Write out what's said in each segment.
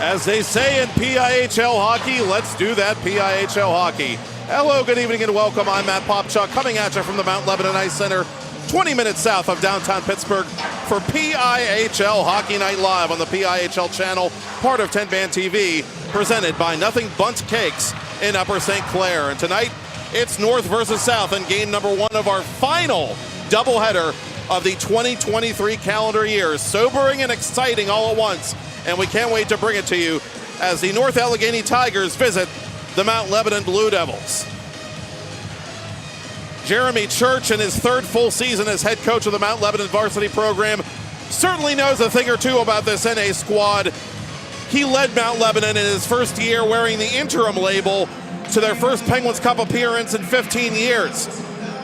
As they say in PIHL hockey, let's do that PIHL hockey. Hello, good evening, and welcome. I'm Matt Popchock, coming at you from the Mount Lebanon Ice Center, 20 minutes south of downtown Pittsburgh, for PIHL Hockey Night Live on the PIHL channel, part of 10-Band TV, presented by Nothing Bundt Cakes in Upper St. Clair. And tonight, it's North versus South in game number one of our final doubleheader of the 2023 calendar year. Sobering and exciting all at once, and we can't wait to bring it to you as the North Allegheny Tigers visit the Mount Lebanon Blue Devils. Jeremy Church, in his third full season as head coach of the Mount Lebanon varsity program, certainly knows a thing or two about this NA squad. He led Mount Lebanon in his first year wearing the interim label to their first Penguins Cup appearance in 15 years.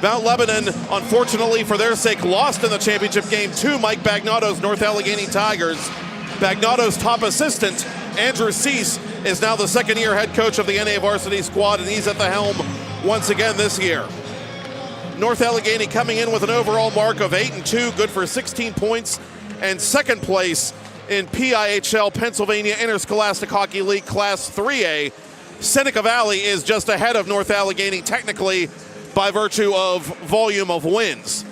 Mount Lebanon, unfortunately for their sake, lost in the championship game to Mike Bagnato's North Allegheny Tigers. Bagnato's top assistant, Andrew Cease, is now the second-year head coach of the NA varsity squad, and he's at the helm once again this year. North Allegheny coming in with an overall mark of 8-2, good for 16 points, and second place in PIHL Pennsylvania Interscholastic Hockey League Class 3A. Seneca Valley is just ahead of North Allegheny technically by virtue of volume of wins.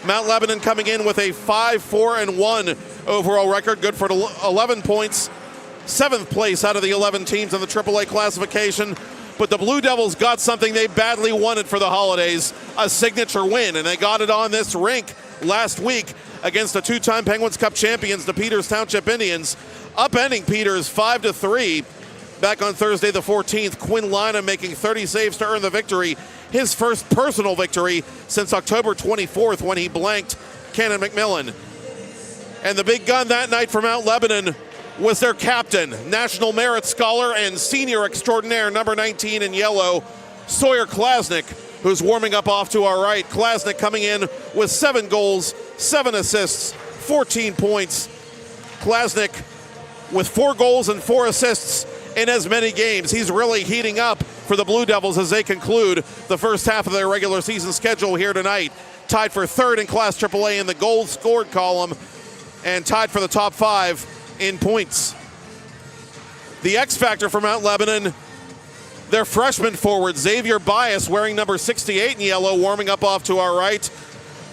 Mount Lebanon coming in with a 5-4-1 overall record, good for 11 points, seventh place out of the 11 teams in the AAA classification. But the Blue Devils got something they badly wanted for the holidays, a signature win, and they got it on this rink last week against the two-time Penguins Cup champions, the Peters Township Indians, upending Peters 5-3 back on Thursday the 14th. Quinn Lina making 30 saves to earn the victory, his first personal victory since October 24th when he blanked Cannon McMillan. And the big gun that night for Mount Lebanon was their captain, National Merit Scholar and senior extraordinaire, number 19 in yellow, Sawyer Klasnick, who's warming up off to our right. Klasnick coming in with 7 goals, 7 assists, 14 points. Klasnick with 4 goals and 4 assists in as many games. He's really heating up for the Blue Devils as they conclude the first half of their regular season schedule here tonight. Tied for third in Class AAA in the goals scored column and tied for the top 5 in points. The X factor for Mount Lebanon, their freshman forward, Xavier Bias, wearing number 68 in yellow, warming up off to our right.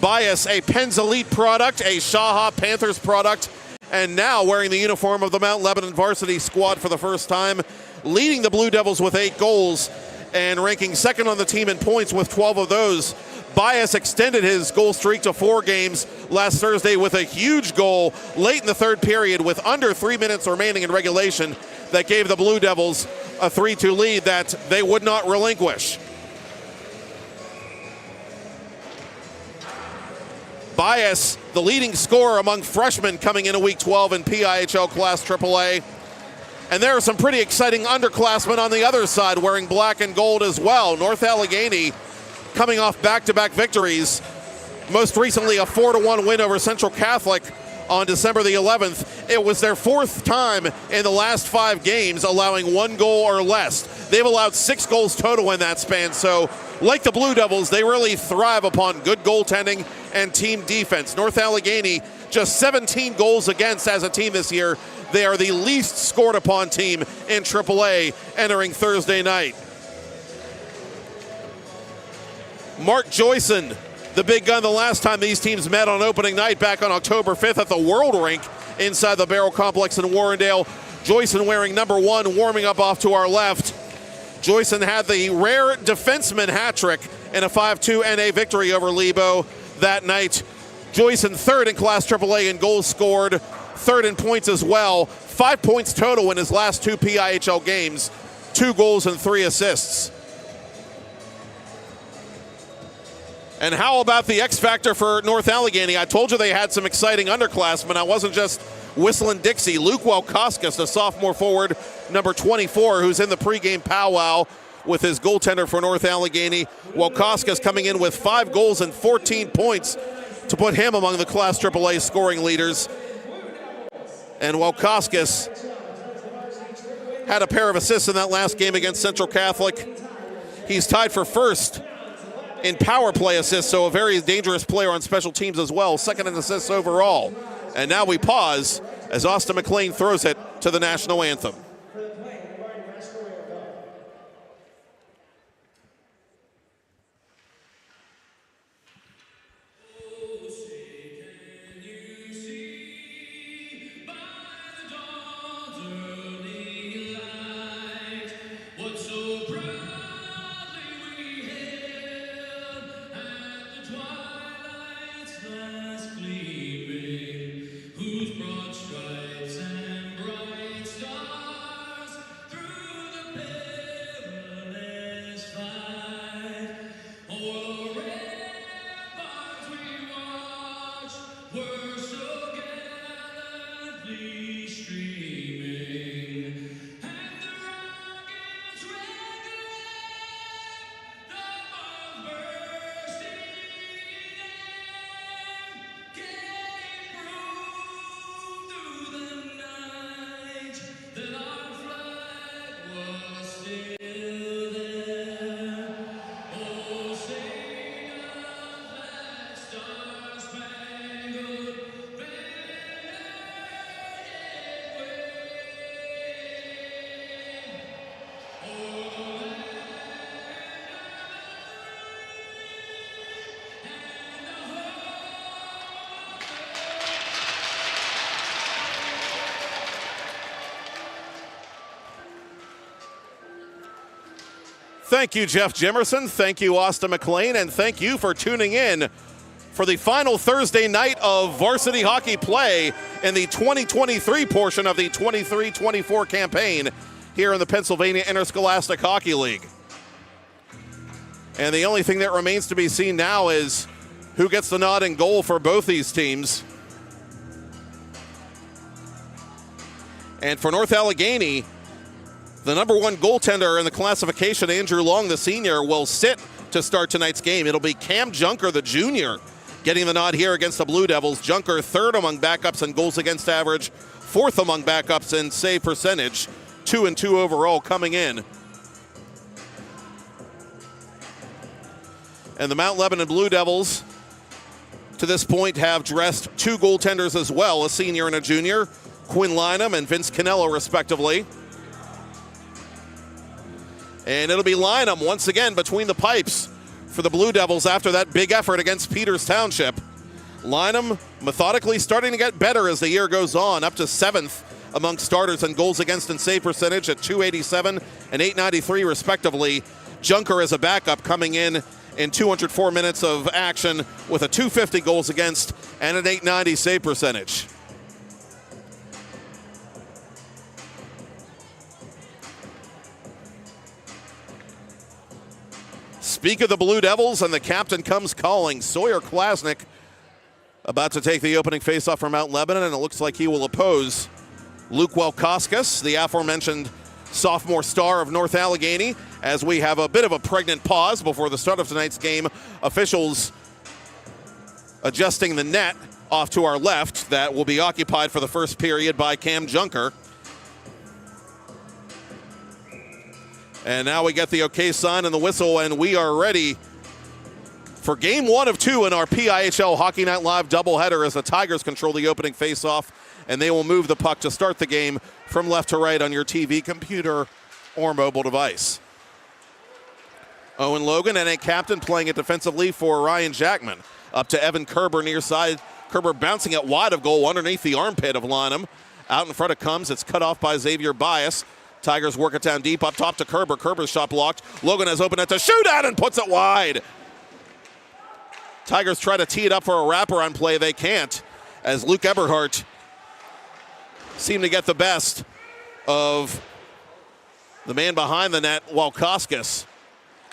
Bias, a Penn's Elite product, a Shaha Panthers product, and now wearing the uniform of the Mount Lebanon varsity squad for the first time, leading the Blue Devils with 8 goals and ranking second on the team in points with 12 of those. Bias extended his goal streak to 4 games last Thursday with a huge goal late in the third period with under 3 minutes remaining in regulation that gave the Blue Devils a 3-2 lead that they would not relinquish. Bias, the leading scorer among freshmen coming into Week 12 in PIHL Class AAA. And there are some pretty exciting underclassmen on the other side wearing black and gold as well. North Allegheny coming off back-to-back victories, most recently a 4-1 win over Central Catholic on December the 11th. It was their 4th time in the last 5 games allowing 1 goal or less. They've allowed 6 goals total in that span, so like the Blue Devils, they really thrive upon good goaltending and team defense. North Allegheny, just 17 goals against as a team this year. They are the least scored upon team in AAA entering Thursday night. Mark Joyson, the big gun the last time these teams met on opening night back on October 5th at the World Rink inside the Barrel Complex in Warrendale. Joyson wearing number 1, warming up off to our left. Joyson had the rare defenseman hat trick in a 5-2 NA victory over Lebo that night. Joyson third in Class AAA in goals scored, third in points as well. 5 points total in his last 2 PIHL games, 2 goals and 3 assists. And how about the X factor for North Allegheny? I told you they had some exciting underclassmen. I wasn't just whistling Dixie. Luke Welkoskas, the sophomore forward, number 24, who's in the pregame powwow with his goaltender for North Allegheny. Welkoskas coming in with 5 goals and 14 points to put him among the Class AAA scoring leaders. And Welkoskas had a pair of assists in that last game against Central Catholic. He's tied for first in power play assists, so a very dangerous player on special teams as well, second in assists overall. And now we pause as Austin McLean throws it to the national anthem. Thank you, Jeff Jimerson. Thank you, Austin McLean. And thank you for tuning in for the final Thursday night of varsity hockey play in the 2023 portion of the 23-24 campaign here in the Pennsylvania Interscholastic Hockey League. And the only thing that remains to be seen now is who gets the nod in goal for both these teams. And for North Allegheny, the number one goaltender in the classification, Andrew Long, the senior, will sit to start tonight's game. It'll be Cam Junker, the junior, getting the nod here against the Blue Devils. Junker third among backups in goals against average, fourth among backups in save percentage, 2-2 overall coming in. And the Mount Lebanon Blue Devils, to this point, have dressed two goaltenders as well, a senior and a junior, Quinn Lynham and Vince Canello, respectively. And it'll be Lynham once again between the pipes for the Blue Devils after that big effort against Peters Township. Lynham methodically starting to get better as the year goes on, up to 7th among starters in goals against and save percentage at .287 and .893 respectively. Junker as a backup coming in 204 minutes of action with a .250 goals against and an .890 save percentage. Speak of the Blue Devils, and the captain comes calling. Sawyer Klasnick about to take the opening faceoff from Mount Lebanon, and it looks like he will oppose Luke Welkoskas, the aforementioned sophomore star of North Allegheny, as we have a bit of a pregnant pause before the start of tonight's game. Officials adjusting the net off to our left that will be occupied for the first period by Cam Junker. And now we get the okay sign and the whistle, and we are ready for game 1 of 2 in our PIHL Hockey Night Live doubleheader as the Tigers control the opening faceoff, and they will move the puck to start the game from left to right on your TV, computer, or mobile device. Owen Logan and a captain playing it defensively for Ryan Jackman. Up to Evan Kerber near side. Kerber bouncing it wide of goal underneath the armpit of Lynham. Out in front it comes. It's cut off by Xavier Bias. Tigers work it down deep up top to Kerber. Kerber's shot blocked. Logan has opened it to shootout and puts it wide. Tigers try to tee it up for a wraparound play. They can't, as Luke Eberhardt seemed to get the best of the man behind the net, Welkoskas.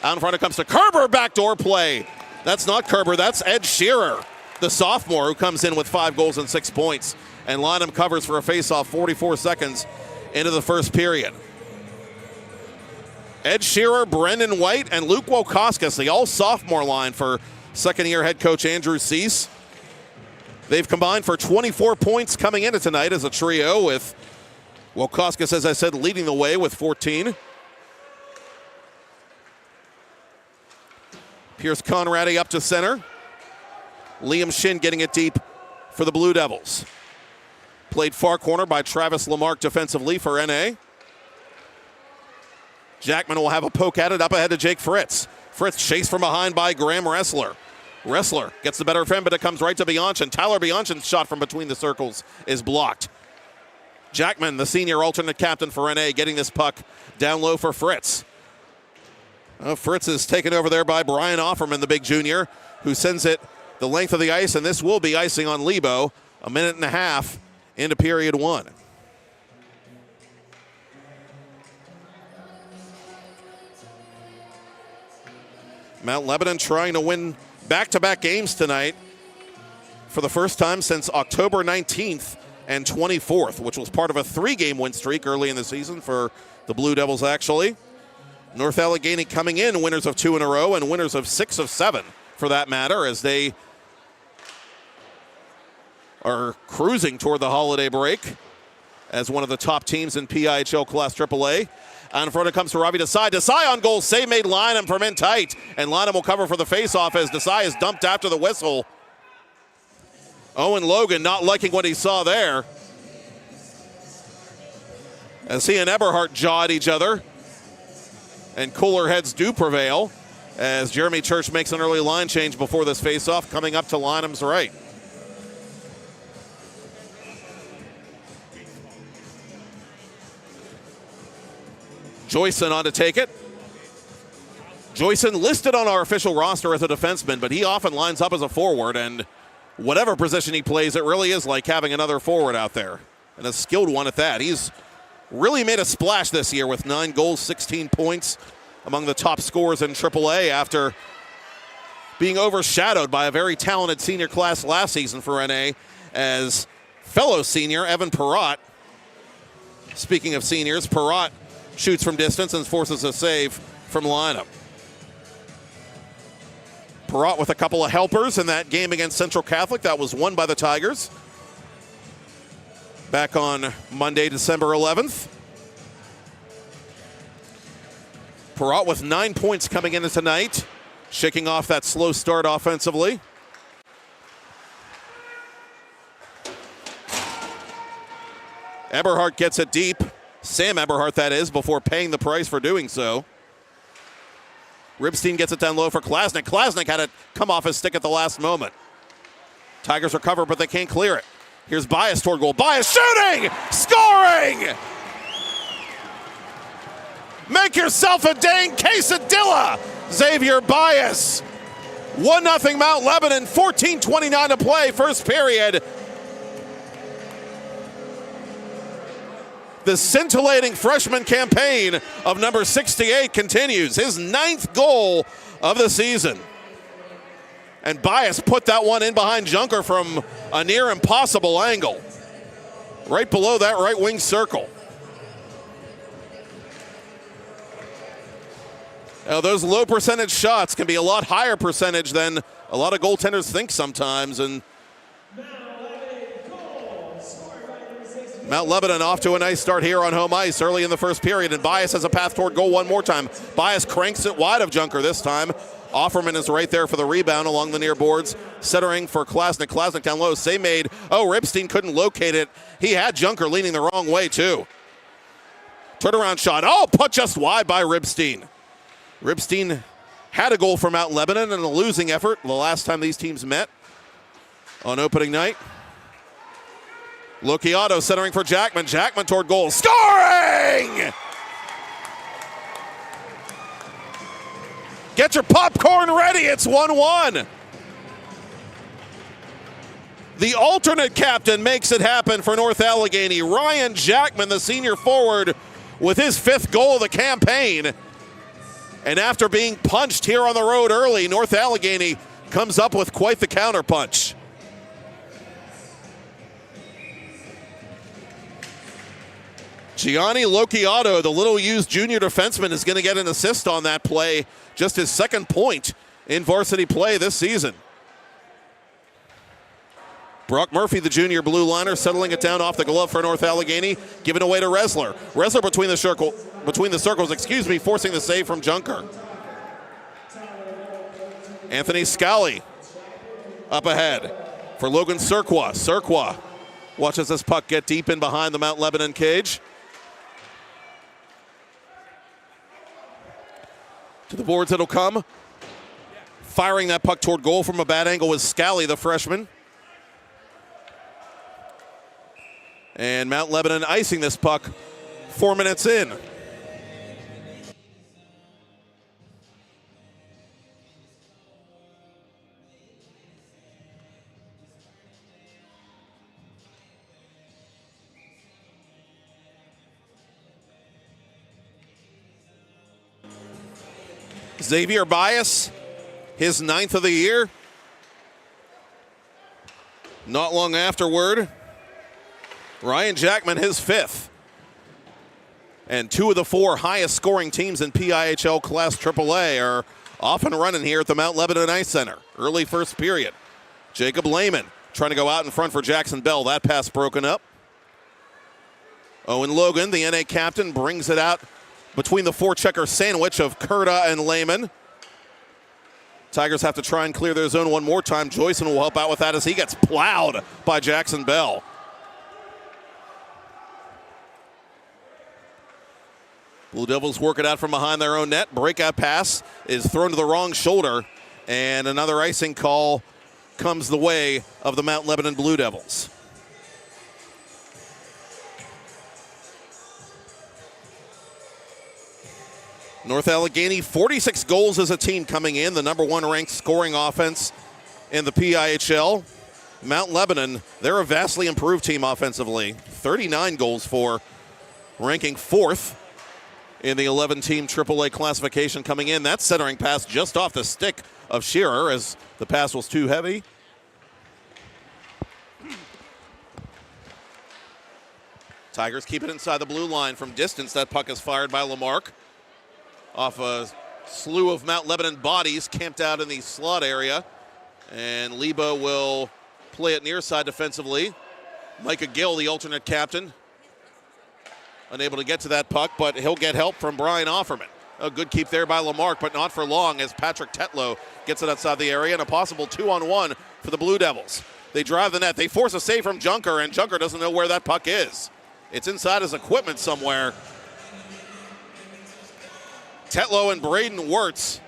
Out in front it comes to Kerber. Backdoor play. That's not Kerber. That's Ed Shearer, the sophomore, who comes in with 5 goals and 6 points. And Lynham covers for a faceoff 44 seconds into the first period. Ed Shearer, Brendan White, and Luke Welkoskas, the all-sophomore line for second-year head coach Andrew Cease. They've combined for 24 points coming into tonight as a trio, with Welkoskas, as I said, leading the way with 14. Pierce Conradi up to center. Liam Shin getting it deep for the Blue Devils. Played far corner by Travis Lamarck defensively for NA. Jackman will have a poke at it up ahead to Jake Fritz. Fritz chased from behind by Graham Ressler. Ressler gets the better of him, but it comes right to Bianchin. Tyler Bianchin's shot from between the circles is blocked. Jackman, the senior alternate captain for NA, getting this puck down low for Fritz. Fritz is taken over there by Brian Offerman, the big junior, who sends it the length of the ice, and this will be icing on Lebo. A minute and a half into period one. Mount Lebanon trying to win back-to-back games tonight for the first time since October 19th and 24th, which was part of a 3-game win streak early in the season for the Blue Devils, actually. North Allegheny coming in winners of 2 in a row and winners of 6 of 7, for that matter, as they are cruising toward the holiday break as one of the top teams in PIHL Class AAA. Out in front it comes to Ravi Desai. Desai on goal. Save made Lynham from in tight. And Lynham will cover for the faceoff as Desai is dumped after the whistle. Owen Logan not liking what he saw there, as he and Eberhardt jawed each other. And cooler heads do prevail as Jeremy Church makes an early line change before this faceoff, coming up to Lynham's right. Joyson on to take it. Joyson listed on our official roster as a defenseman, but he often lines up as a forward, and whatever position he plays, it really is like having another forward out there, and a skilled one at that. He's really made a splash this year with 9 goals, 16 points, among the top scorers in AAA after being overshadowed by a very talented senior class last season for NA, as fellow senior Evan Perrott, speaking of seniors, Perrott shoots from distance and forces a save from Lynham. Perrott with a couple of helpers in that game against Central Catholic that was won by the Tigers back on Monday, December 11th. Perrott with 9 points coming into tonight, shaking off that slow start offensively. Eberhardt gets it deep. Sam Eberhardt, that is, before paying the price for doing so. Ribstein gets it down low for Klasnick. Klasnick had it come off his stick at the last moment. Tigers recover, but they can't clear it. Here's Bias toward goal. Bias shooting! Scoring! Make yourself a dang quesadilla, Xavier Bias. 1-0 Mount Lebanon, 14:29 to play, first period. The scintillating freshman campaign of number 68 continues. His 9th goal of the season. And Bias put that one in behind Junker from a near impossible angle, right below that right wing circle. Now, those low percentage shots can be a lot higher percentage than a lot of goaltenders think sometimes. And Mount Lebanon off to a nice start here on home ice early in the first period, and Bias has a path toward goal one more time. Bias cranks it wide of Junker this time. Offerman is right there for the rebound along the near boards, centering for Klasnick. Klasnick down low, save made. Oh, Ribstein couldn't locate it. He had Junker leaning the wrong way too. Turnaround shot, oh, put just wide by Ribstein. Ribstein had a goal for Mount Lebanon in a losing effort the last time these teams met on opening night. Locchiato centering for Jackman. Jackman toward goal. Scoring! Get your popcorn ready. It's 1-1. The alternate captain makes it happen for North Allegheny. Ryan Jackman, the senior forward, with his 5th goal of the campaign. And after being punched here on the road early, North Allegheny comes up with quite the counterpunch. Gianni Locchiato, the little-used junior defenseman, is going to get an assist on that play. Just his 2nd point in varsity play this season. Brock Murphy, the junior blue liner, settling it down off the glove for North Allegheny, given away to Ressler. Ressler between the circles, forcing the save from Junker. Anthony Scally up ahead for Logan Surqua. Surqua Watches this puck get deep in behind the Mount Lebanon cage. To the boards it'll come. Firing that puck toward goal from a bad angle was Scally, the freshman. And Mount Lebanon icing this puck 4 minutes in. Xavier Bias, his 9th of the year. Not long afterward, Ryan Jackman, his 5th. And 2 of the 4 highest scoring teams in PIHL Class AAA are off and running here at the Mount Lebanon Ice Center. Early first period. Jacob Lehman trying to go out in front for Jackson Bell. That pass broken up. Owen Logan, the NA captain, brings it out between the four-checker sandwich of Kurta and Lehman. Tigers have to try and clear their zone one more time. Joyson will help out with that as he gets plowed by Jackson Bell. Blue Devils work it out from behind their own net. Breakout pass is thrown to the wrong shoulder, and another icing call comes the way of the Mount Lebanon Blue Devils. North Allegheny, 46 goals as a team coming in, the number 1 ranked scoring offense in the PIHL. Mount Lebanon, they're a vastly improved team offensively. 39 goals for, ranking 4th in the 11-team AAA classification coming in. That centering pass just off the stick of Shearer as the pass was too heavy. Tigers keep it inside the blue line from distance. That puck is fired by Lamarck off a slew of Mount Lebanon bodies camped out in the slot area. And Lebo will play it near side defensively. Micah Gill, the alternate captain, unable to get to that puck, but he'll get help from Brian Offerman. A good keep there by Lamarck, but not for long as Patrick Tetlow gets it outside the area, and a possible 2-on-1 for the Blue Devils. They drive the net. They force a save from Junker, and Junker doesn't know where that puck is. It's inside his equipment somewhere. Tetlow and Braden Wirtz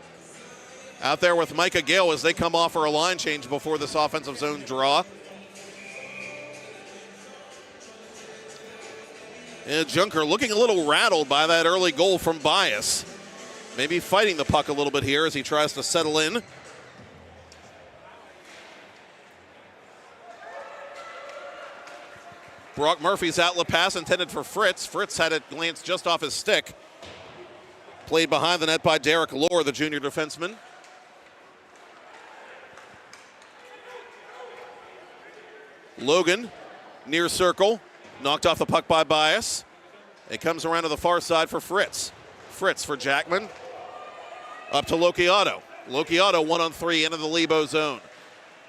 out there with Micah Gill as they come off for a line change before this offensive zone draw. And Junker looking a little rattled by that early goal from Bias. Maybe fighting the puck a little bit here as he tries to settle in. Brock Murphy's outlet pass intended for Fritz. Fritz had it glance just off his stick. Played behind the net by Derek Lohr, the junior defenseman. Logan, near circle. Knocked off the puck by Bias. It comes around to the far side for Fritz. Fritz for Jackman. Up to Lokiato. Lokiato 1-on-3 into the Lebo zone.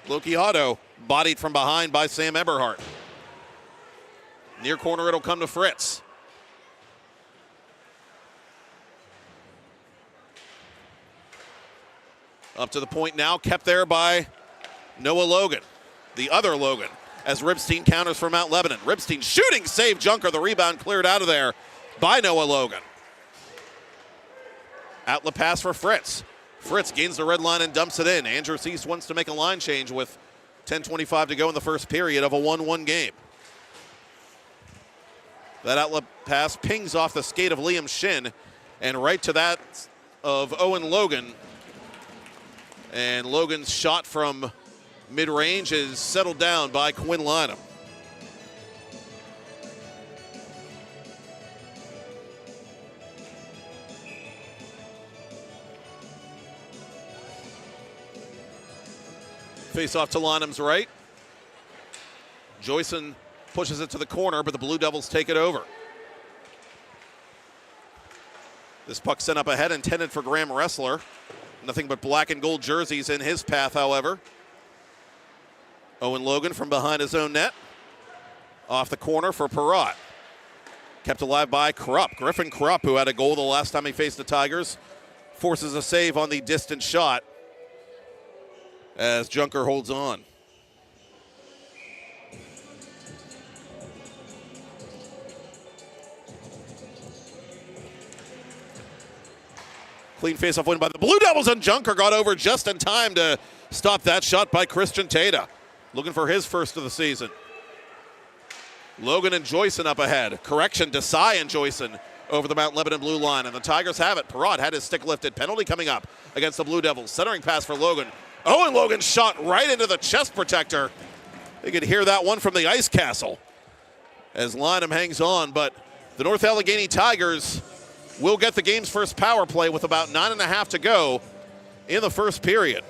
Lokiato bodied from behind by Sam Eberhardt. Near corner, it'll come to Fritz. Up to the point now, kept there by Noah Logan, the other Logan, as Ribstein counters for Mount Lebanon. Ribstein shooting, save Junker. The rebound cleared out of there by Noah Logan. Outlet pass for Fritz. Fritz gains the red line and dumps it in. Andrew Cease wants to make a line change with 10:25 to go in the first period of a 1-1 game. That outlet pass pings off the skate of Liam Shin and right to that of Owen Logan. And Logan's shot from mid-range is settled down by Quinn Lynham. Face off to Lynham's right. Joyson pushes it to the corner, but the Blue Devils take it over. This puck sent up ahead, intended for Graham Ressler. Nothing but black and gold jerseys in his path, however. Owen Logan from behind his own net. Off the corner for Perrott. Kept alive by Krupp. Griffin Krupp, who had a goal the last time he faced the Tigers, forces a save on the distant shot as Junker holds on. Clean face-off win by the Blue Devils, and Junker got over just in time to stop that shot by Christian Tata. Looking for his first of the season. Logan and Joyson up ahead. Correction, Desai and Joyson over the Mount Lebanon blue line, and the Tigers have it. Perrott had his stick lifted. Penalty coming up against the Blue Devils. Centering pass for Logan. Oh, and Logan shot right into the chest protector. You could hear that one from the ice castle as Lynham hangs on, but the North Allegheny Tigers will get the game's first power play with about 9.5 to go in the first period.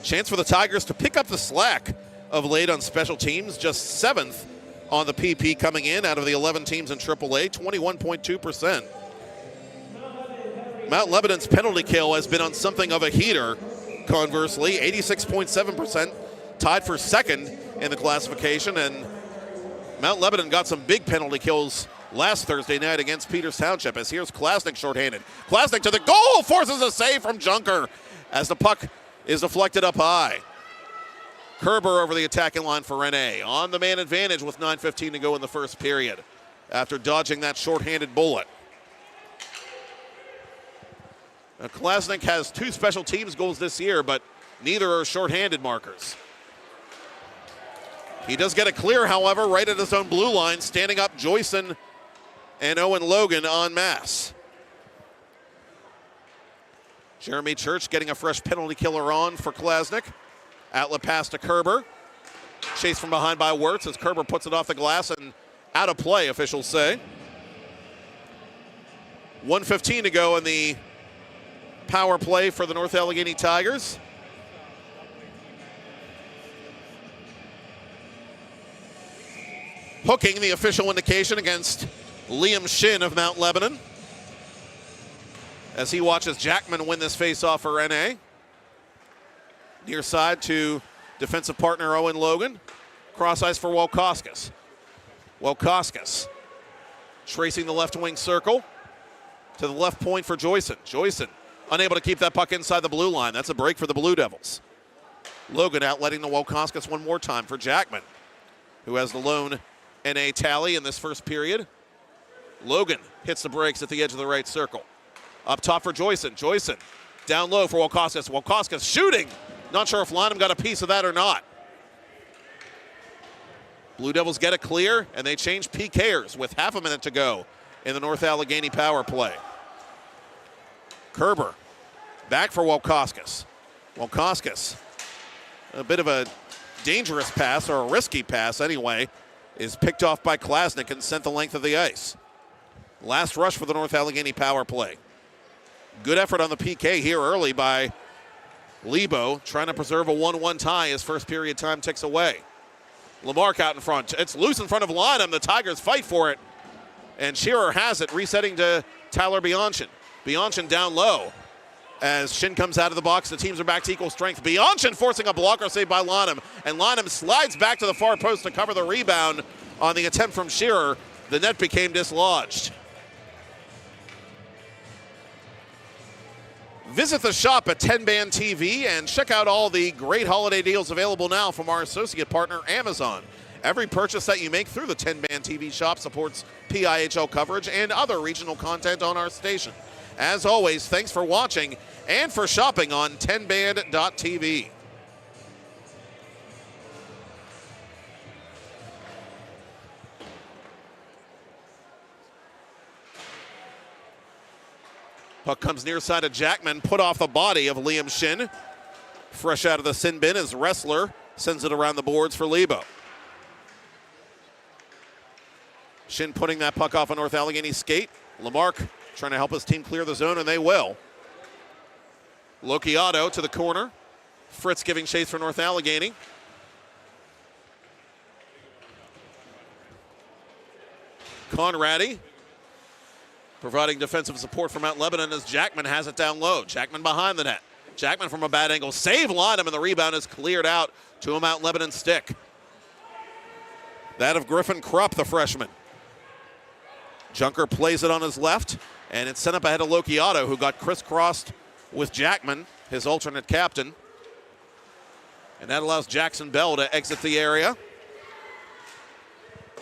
Chance for the Tigers to pick up the slack of late on special teams, just 7th on the PP coming in out of the 11 teams in AAA, 21.2%. Mount Lebanon's penalty kill has been on something of a heater, conversely, 86.7%, tied for second in the classification, and Mount Lebanon got some big penalty kills last Thursday night against Peters Township, as here's Klasnick shorthanded. Klasnick to the goal, forces a save from Junker as the puck is deflected up high. Kerber over the attacking line for Rene, on the man advantage with 9:15 to go in the first period after dodging that shorthanded bullet. Now, Klasnick has 2 special teams goals this year, but neither are shorthanded markers. He does get a clear, however, right at his own blue line, standing up Joyson and Owen Logan en masse. Jeremy Church getting a fresh penalty killer on for Klasnick. Outlet pass to Kerber. Chased from behind by Wirtz as Kerber puts it off the glass and out of play, officials say. 1:15 to go in the power play for the North Allegheny Tigers. Hooking, the official indication against Liam Shin of Mount Lebanon, as he watches Jackman win this faceoff for NA. Near side to defensive partner Owen Logan. Cross ice for Walkoskis. Walkoskis tracing the left wing circle to the left point for Joyson. Joyson unable to keep that puck inside the blue line. That's a break for the Blue Devils. Logan outletting the Walkoskis one more time for Jackman, who has the lone NA tally in this first period. Logan hits the brakes at the edge of the right circle. Up top for Joyson. Joyson down low for Walkoskis. Walkoskis shooting. Not sure if Lynham got a piece of that or not. Blue Devils get a clear, and they change PKers with half a minute to go in the North Allegheny power play. Kerber back for Walkoskis. Walkoskis, a bit of a dangerous pass, or a risky pass anyway, is picked off by Klasnick and sent the length of the ice. Last rush for the North Allegheny power play. Good effort on the PK here early by Lebo, trying to preserve a 1-1 tie as first period time ticks away. Lamarck out in front. It's loose in front of Lynham. The Tigers fight for it. And Shearer has it, resetting to Tyler Bianchin. Bianchin down low. As Shin comes out of the box, the teams are back to equal strength. Bianchin forcing a blocker save by Lynham. And Lynham slides back to the far post to cover the rebound on the attempt from Shearer. The net became dislodged. Visit the shop at 10 Band TV and check out all the great holiday deals available now from our associate partner, Amazon. Every purchase that you make through the 10 Band TV shop supports PIHL coverage and other regional content on our station. As always, thanks for watching and for shopping on 10band.tv. Puck comes near side of Jackman, put off the body of Liam Shin. Fresh out of the sin bin as Wrestler sends it around the boards for Lebo. Shin putting that puck off a North Allegheny skate. Lamarck trying to help his team clear the zone, and they will. Locchiato to the corner. Fritz giving chase for North Allegheny. Conradi providing defensive support for Mount Lebanon as Jackman has it down low. Jackman behind the net. Jackman from a bad angle. Save Lynham, and the rebound is cleared out to a Mount Lebanon stick. That of Griffin Krupp, the freshman. Junker plays it on his left, and it's sent up ahead of Locchiato, who got crisscrossed with Jackman, his alternate captain. And that allows Jackson Bell to exit the area.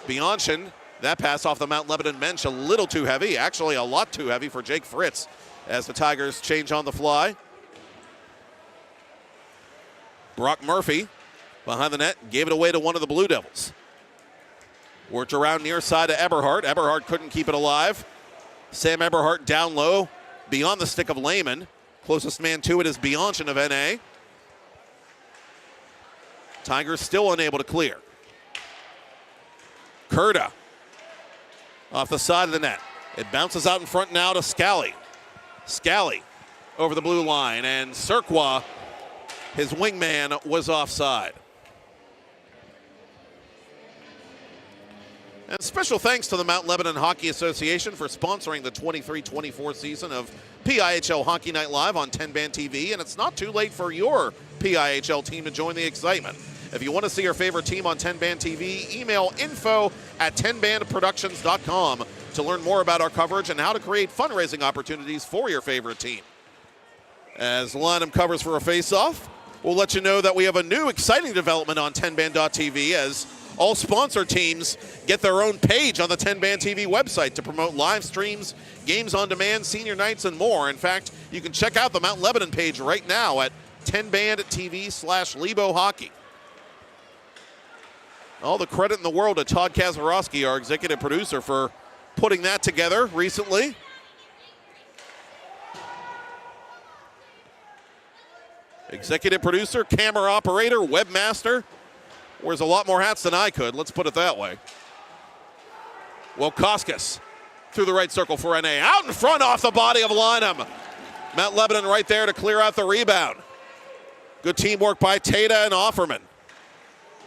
Bianchin That pass off the Mount Lebanon bench a little too heavy, actually a lot too heavy for Jake Fritz as the Tigers change on the fly. Brock Murphy behind the net, gave it away to one of the Blue Devils. Worked around near side to Eberhardt. Eberhardt couldn't keep it alive. Sam Eberhardt down low beyond the stick of Lehman. Closest man to it is Bianchin of NA. Tigers still unable to clear. Kurta off the side of the net. It bounces out in front now to Scally. Scally over the blue line, and Surqua, his wingman, was offside. And special thanks to the Mount Lebanon Hockey Association for sponsoring the 23-24 season of PIHL Hockey Night Live on 10-Band TV, and it's not too late for your PIHL team to join the excitement. If you want to see your favorite team on 10-Band TV, email info@10bandproductions.com to learn more about our coverage and how to create fundraising opportunities for your favorite team. As Lynham covers for a face-off, we'll let you know that we have a new exciting development on 10band.tv as all sponsor teams get their own page on the 10-Band TV website to promote live streams, games on demand, senior nights, and more. In fact, you can check out the Mount Lebanon page right now at 10bandtv/Lebo Hockey. All the credit in the world to Todd Kazarowski, our executive producer, for putting that together recently. Executive producer, camera operator, webmaster. Wears a lot more hats than I could, let's put it that way. Wilkauskas through the right circle for NA. Out in front off the body of Lynham. Mount Lebanon right there to clear out the rebound. Good teamwork by Tata and Offerman.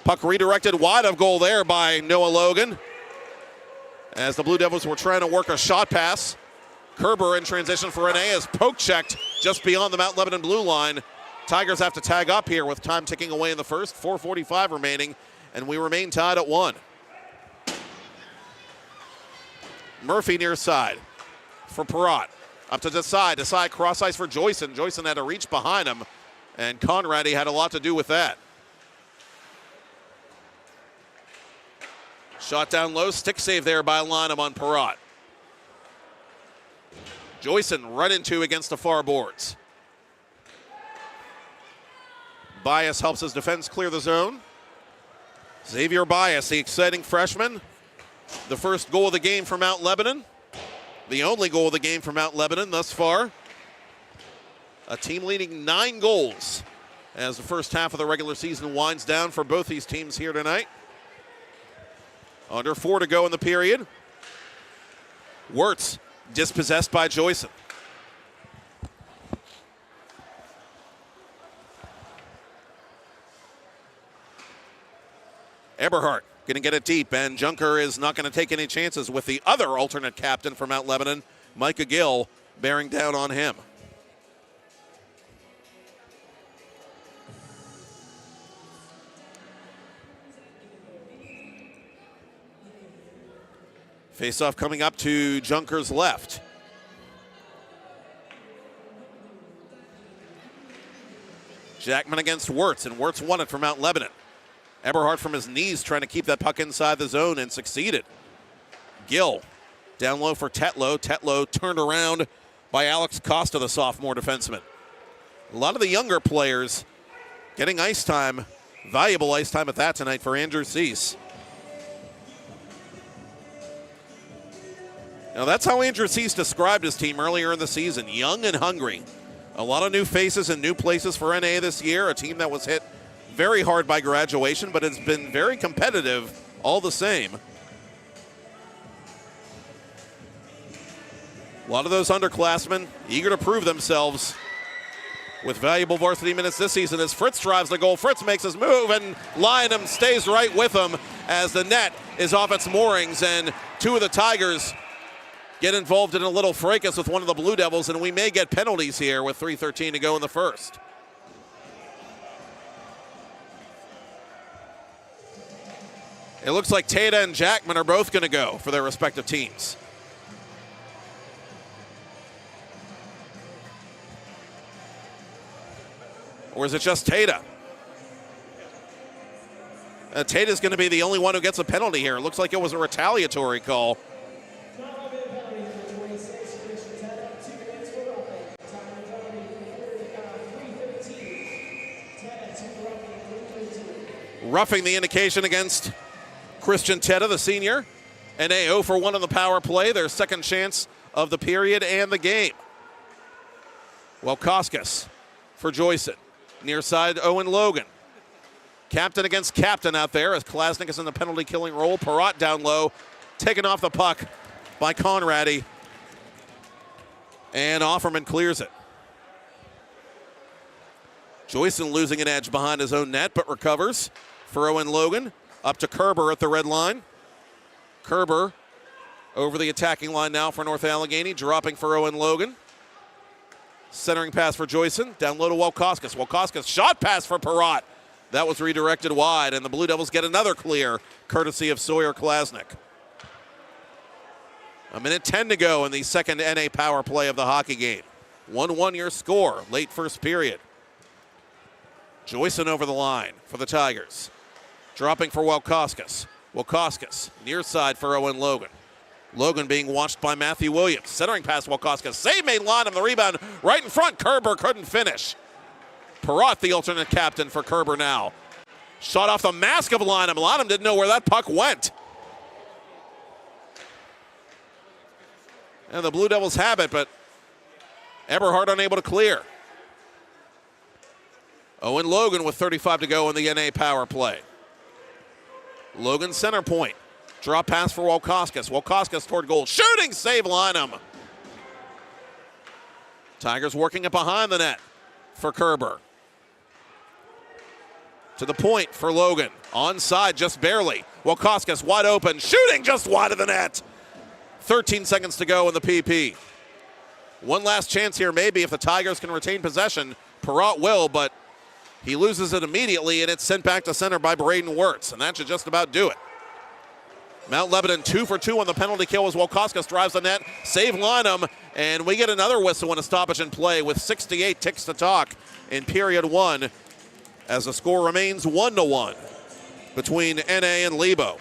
Puck redirected wide of goal there by Noah Logan. As the Blue Devils were trying to work a shot pass. Kerber in transition for NA is poke checked just beyond the Mount Lebanon blue line. Tigers have to tag up here with time ticking away in the first, 4:45 remaining, and we remain tied at 1. Murphy near side for Perrott. Up to Desai, cross ice for Joyson. Joyson had to reach behind him, and Conradi had a lot to do with that. Shot down low, stick save there by Lynham on Perrott. Joyson run into against the far boards. Bias helps his defense clear the zone. Xavier Bias, the exciting freshman. The first goal of the game for Mount Lebanon. The only goal of the game for Mount Lebanon thus far. A team leading 9 goals as the first half of the regular season winds down for both these teams here tonight. Under 4 to go in the period. Wirtz dispossessed by Joyson. Eberhardt going to get it deep, and Junker is not going to take any chances with the other alternate captain for Mount Lebanon, Micah Gill, bearing down on him. Face-off coming up to Junker's left. Jackman against Wirtz, and Wirtz won it for Mount Lebanon. Eberhardt from his knees trying to keep that puck inside the zone and succeeded. Gill down low for Tetlow. Tetlow turned around by Alex Costa, the sophomore defenseman. A lot of the younger players getting ice time, valuable ice time at that tonight for Andrew Cease. Now that's how Andrew Cease described his team earlier in the season, young and hungry. A lot of new faces and new places for NA this year, a team that was hit very hard by graduation, but it's been very competitive all the same. A lot of those underclassmen eager to prove themselves with valuable varsity minutes this season as Fritz drives the goal. Fritz makes his move, and Lynham stays right with him as the net is off its moorings, and two of the Tigers get involved in a little fracas with one of the Blue Devils, and we may get penalties here with 3:13 to go in the first. It looks like Tata and Jackman are both going to go for their respective teams. Or is it just Tata? Tate's going to be the only one who gets a penalty here. It looks like it was a retaliatory call. Roughing the indication against Christian Teta, the senior. NA 0 for 1 on the power play. Their second chance of the period and the game. Koskis for Joyson. Near side, Owen Logan. Captain against captain out there as Klasnick is in the penalty killing role. Perrott down low, taken off the puck by Conradi. And Offerman clears it. Joyson losing an edge behind his own net, but recovers for Owen Logan. Up to Kerber at the red line. Kerber over the attacking line now for North Allegheny, dropping for Owen Logan. Centering pass for Joyson, down low to Walkoskis. Walkoskis shot pass for Perrott. That was redirected wide, and the Blue Devils get another clear, courtesy of Sawyer Klasnick. 1:10 to go in the second NA power play of the hockey game. 1-1 your score, late first period. Joyson over the line for the Tigers. Dropping for Walkoskis. Walkoskis, near side for Owen Logan. Logan being watched by Matthew Williams. Centering pass Walkoskis. Save made Lonham, the rebound right in front. Kerber couldn't finish. Perrott, the alternate captain for Kerber now. Shot off the mask of Lonham. Lonham didn't know where that puck went. And the Blue Devils have it, but Eberhardt unable to clear. Owen Logan with 35 to go in the NA power play. Logan center point. Drop pass for Walkoskis. Walkoskis toward goal. Shooting save Lonham. Tigers working it behind the net for Kerber. To the point for Logan. Onside just barely. Walkoskis wide open. Shooting just wide of the net. 13 seconds to go in the PP. One last chance here maybe if the Tigers can retain possession. Perrott will, but he loses it immediately, and it's sent back to center by Braden Wirtz, and that should just about do it. Mount Lebanon 2 for 2 on the penalty kill as Walkoskis drives the net, save Lonham, and we get another whistle and a stoppage in play with 68 ticks to talk in period 1 as the score remains 1-1 between NA and Lebo.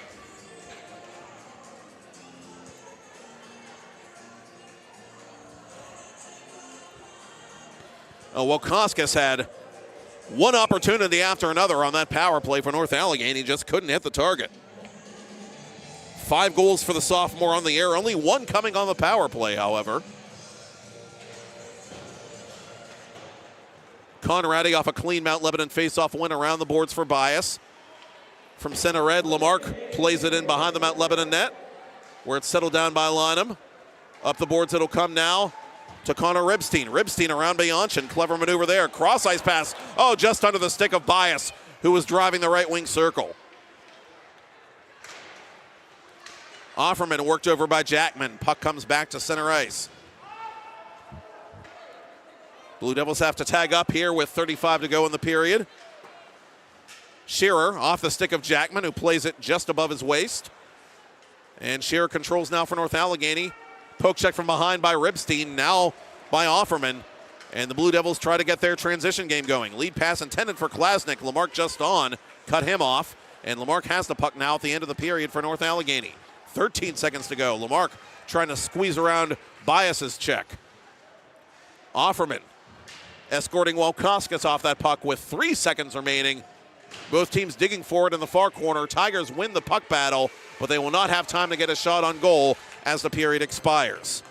Walkoskis had one opportunity after another on that power play for North Allegheny. He just couldn't hit the target. 5 goals for the sophomore on the air. Only 1 coming on the power play, however. Conradi off a clean Mount Lebanon faceoff win around the boards for Bias. From center red, Lamarck plays it in behind the Mount Lebanon net, where it's settled down by Lonham. Up the boards it'll come now to Connor Ribstein. Ribstein around Bianchin. Clever maneuver there. Cross ice pass. Oh, just under the stick of Bias, who was driving the right wing circle. Offerman worked over by Jackman. Puck comes back to center ice. Blue Devils have to tag up here with 35 to go in the period. Shearer off the stick of Jackman, who plays it just above his waist. And Shearer controls now for North Allegheny. Poke check from behind by Ribstein, now by Offerman. And the Blue Devils try to get their transition game going. Lead pass intended for Klasnick. Lamarck just on, cut him off. And Lamarck has the puck now at the end of the period for North Allegheny. 13 seconds to go. Lamarck trying to squeeze around Bias's check. Offerman escorting Walkoskis off that puck with 3 seconds remaining. Both teams digging forward in the far corner. Tigers win the puck battle, but they will not have time to get a shot on goal as the period expires.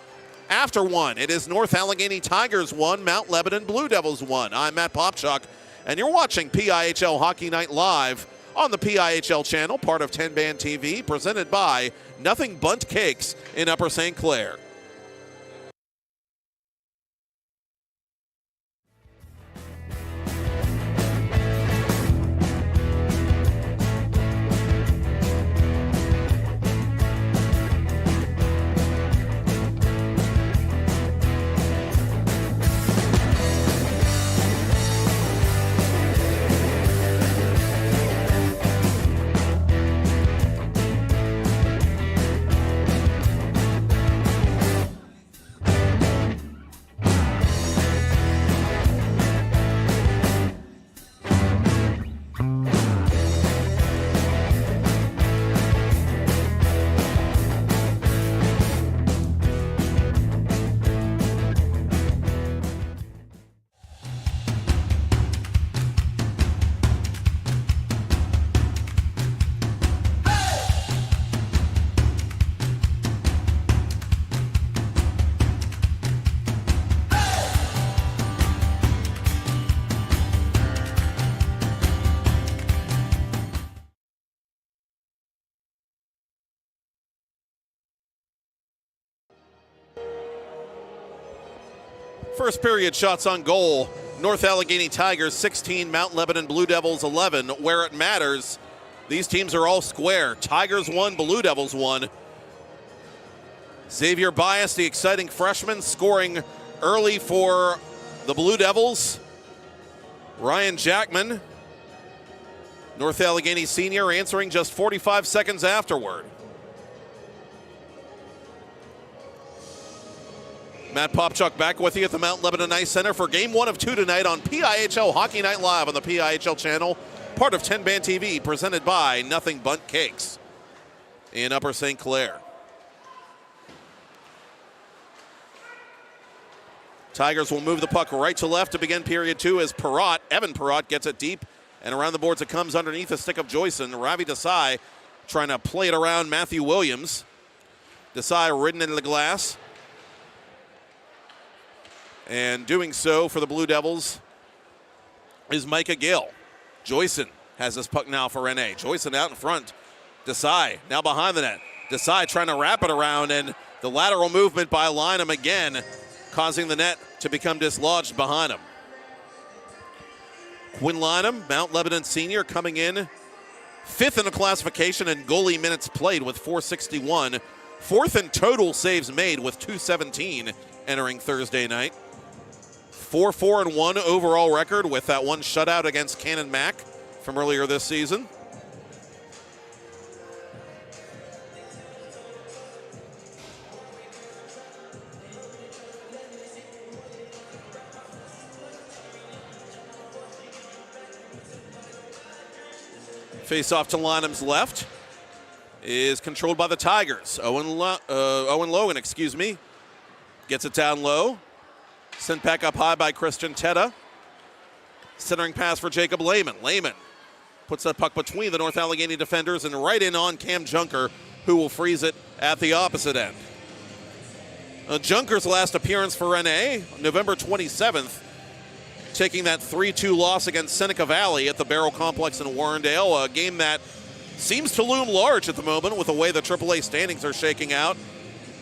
After 1, it is North Allegheny Tigers 1, Mount Lebanon Blue Devils 1. I'm Matt Popchock, and you're watching PIHL Hockey Night Live on the PIHL channel, part of 10 Band TV, presented by Nothing Bundt Cakes in Upper St. Clair. First period shots on goal. North Allegheny Tigers 16, Mount Lebanon Blue Devils 11. Where it matters, these teams are all square. Tigers 1, Blue Devils 1. Xavier Bias, the exciting freshman, scoring early for the Blue Devils. Ryan Jackman, North Allegheny senior, answering just 45 seconds afterward. Matt Popchock back with you at the Mount Lebanon Ice Center for Game 1 of 2 tonight on PIHL Hockey Night Live on the PIHL channel, part of 10 Band TV, presented by Nothing Bundt Cakes in Upper St. Clair. Tigers will move the puck right to left to begin period 2 as Evan Perrott gets it deep, and around the boards it comes underneath the stick of Joyson. Ravi Desai trying to play it around Matthew Williams. Desai ridden into the glass. And doing so for the Blue Devils is Micah Gill. Joyson has this puck now for NA. Joyson out in front. Desai now behind the net. Desai trying to wrap it around, and the lateral movement by Lynham again, causing the net to become dislodged behind him. Quinn Lynham, Mount Lebanon senior, coming in 5th in the classification in goalie minutes played with 461. 4th in total saves made with 217 entering Thursday night. 4-4-1 overall record with that one shutout against Cannon Mac from earlier this season. Face off to Lynham's left is controlled by the Tigers. Owen Logan, gets it down low. Sent back up high by Christian Tetta. Centering pass for Jacob Lehman. Lehman puts that puck between the North Allegheny defenders and right in on Cam Junker, who will freeze it at the opposite end. Junker's last appearance for NA, November 27th, taking that 3-2 loss against Seneca Valley at the Barrel Complex in Warrendale, a game that seems to loom large at the moment with the way the AAA standings are shaking out.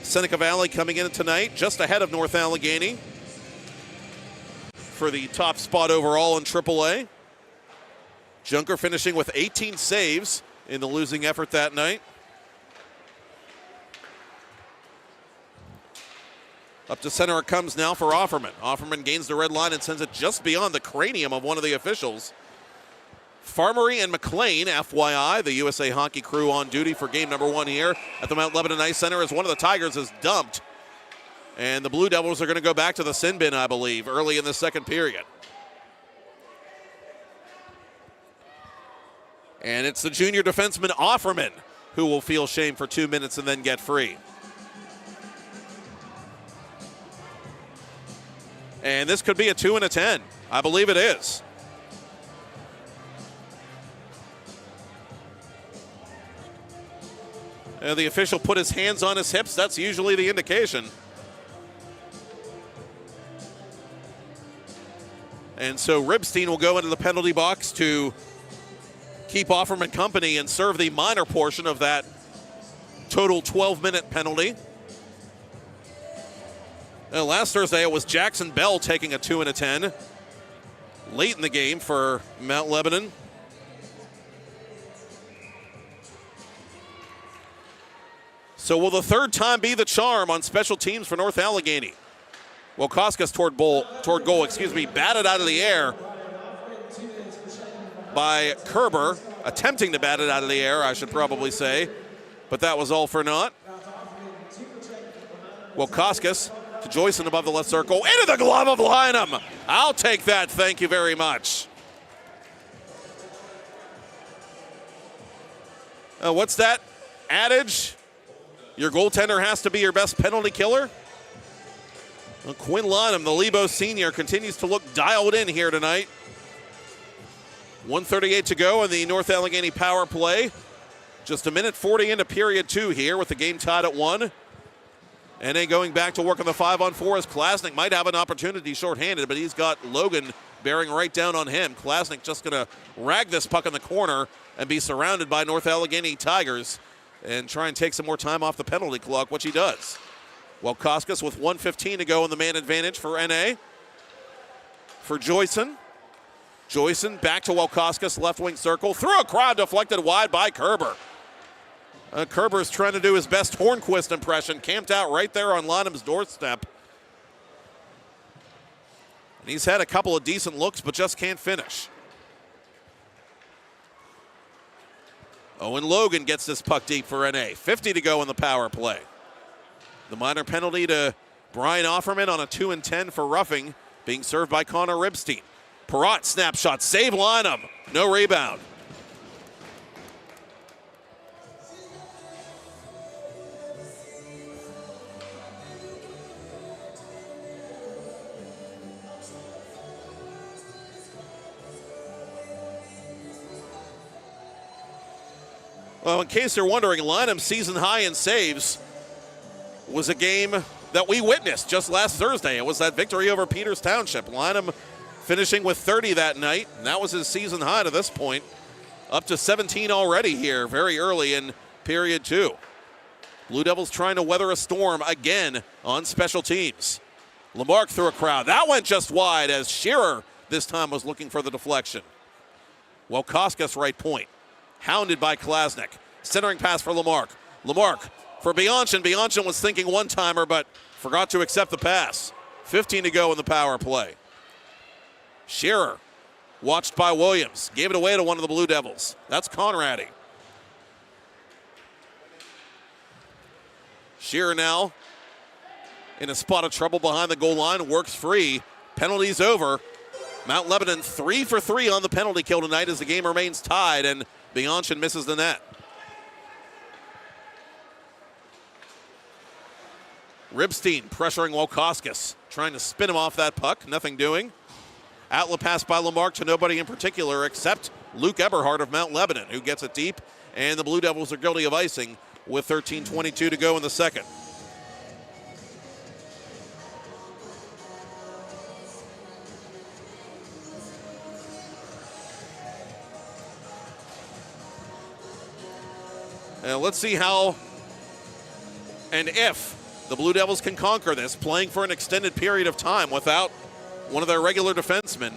Seneca Valley coming in tonight just ahead of North Allegheny for the top spot overall in AAA. Junker finishing with 18 saves in the losing effort that night. Up to center it comes now for Offerman. Offerman gains the red line and sends it just beyond the cranium of one of the officials. Farmery and McLean, FYI, the USA Hockey crew on duty for game number 1 here at the Mount Lebanon Ice Center, as one of the Tigers is dumped. And the Blue Devils are going to go back to the sin bin, I believe, early in the second period. And it's the junior defenseman Offerman who will feel shame for 2 minutes and then get free. And this could be a 2 and a 10. I believe it is. The official put his hands on his hips. That's usually the indication. And so Ribstein will go into the penalty box to keep Offerman company and serve the minor portion of that total 12-minute penalty. Last Thursday, it was Jackson Bell taking a 2 and a 10 late in the game for Mount Lebanon. So will the third time be the charm on special teams for North Allegheny? Wilkoskas toward goal, batted out of the air by Kerber, attempting to bat it out of the air, I should probably say, but that was all for naught. Wilkoskas to Joyson above the left circle, into the glove of Lynham. I'll take that, thank you very much. What's that adage? Your goaltender has to be your best penalty killer? Well, Quinn Lynham, the Lebo senior, continues to look dialed in here tonight. 1:38 to go in the North Allegheny power play. Just a minute 40 into period 2 here with the game tied at 1. NA going back to work on the 5-on-4 as Klasnick might have an opportunity shorthanded, but he's got Logan bearing right down on him. Klasnick just going to rag this puck in the corner and be surrounded by North Allegheny Tigers and try and take some more time off the penalty clock, which he does. Wilkoskas with 1:15 to go in the man advantage for NA. for Joyson. Joyson back to Welkowskis, left wing circle, through a crowd, deflected wide by Kerber. Kerber's trying to do his best Hornquist impression, camped out right there on Lonham's doorstep. And he's had a couple of decent looks, but just can't finish. Owen Logan gets this puck deep for NA. 50 to go in the power play. The minor penalty to Brian Offerman on a 2-10 for roughing, being served by Connor Ribstein. Perrott snapshot, save Lonham, no rebound. Well, in case you're wondering, Lonham's season high in saves was a game that we witnessed just last Thursday. It was that victory over Peters Township. Lonham finishing with 30 that night, and that was his season high to this point. Up to 17 already here, very early in period 2. Blue Devils trying to weather a storm again on special teams. Lamarck through a crowd. That went just wide as Shearer this time was looking for the deflection. Welkowskis right point. Hounded by Klasnick. Centering pass for Lamarck. Lamarck for Bianchin. Bianchin was thinking one-timer, but forgot to accept the pass. 15 to go in the power play. Shearer, watched by Williams. Gave it away to one of the Blue Devils. That's Conradi. Shearer now in a spot of trouble behind the goal line. Works free. Penalties over. Mount Lebanon 3 for 3 on the penalty kill tonight as the game remains tied, and Bianchin misses the net. Ribstein pressuring Welkowskis, trying to spin him off that puck, nothing doing. Outlet pass by Lamarck to nobody in particular except Luke Eberhardt of Mount Lebanon, who gets it deep, and the Blue Devils are guilty of icing with 13:22 to go in the second. And let's see how and if the Blue Devils can conquer this, playing for an extended period of time without one of their regular defensemen.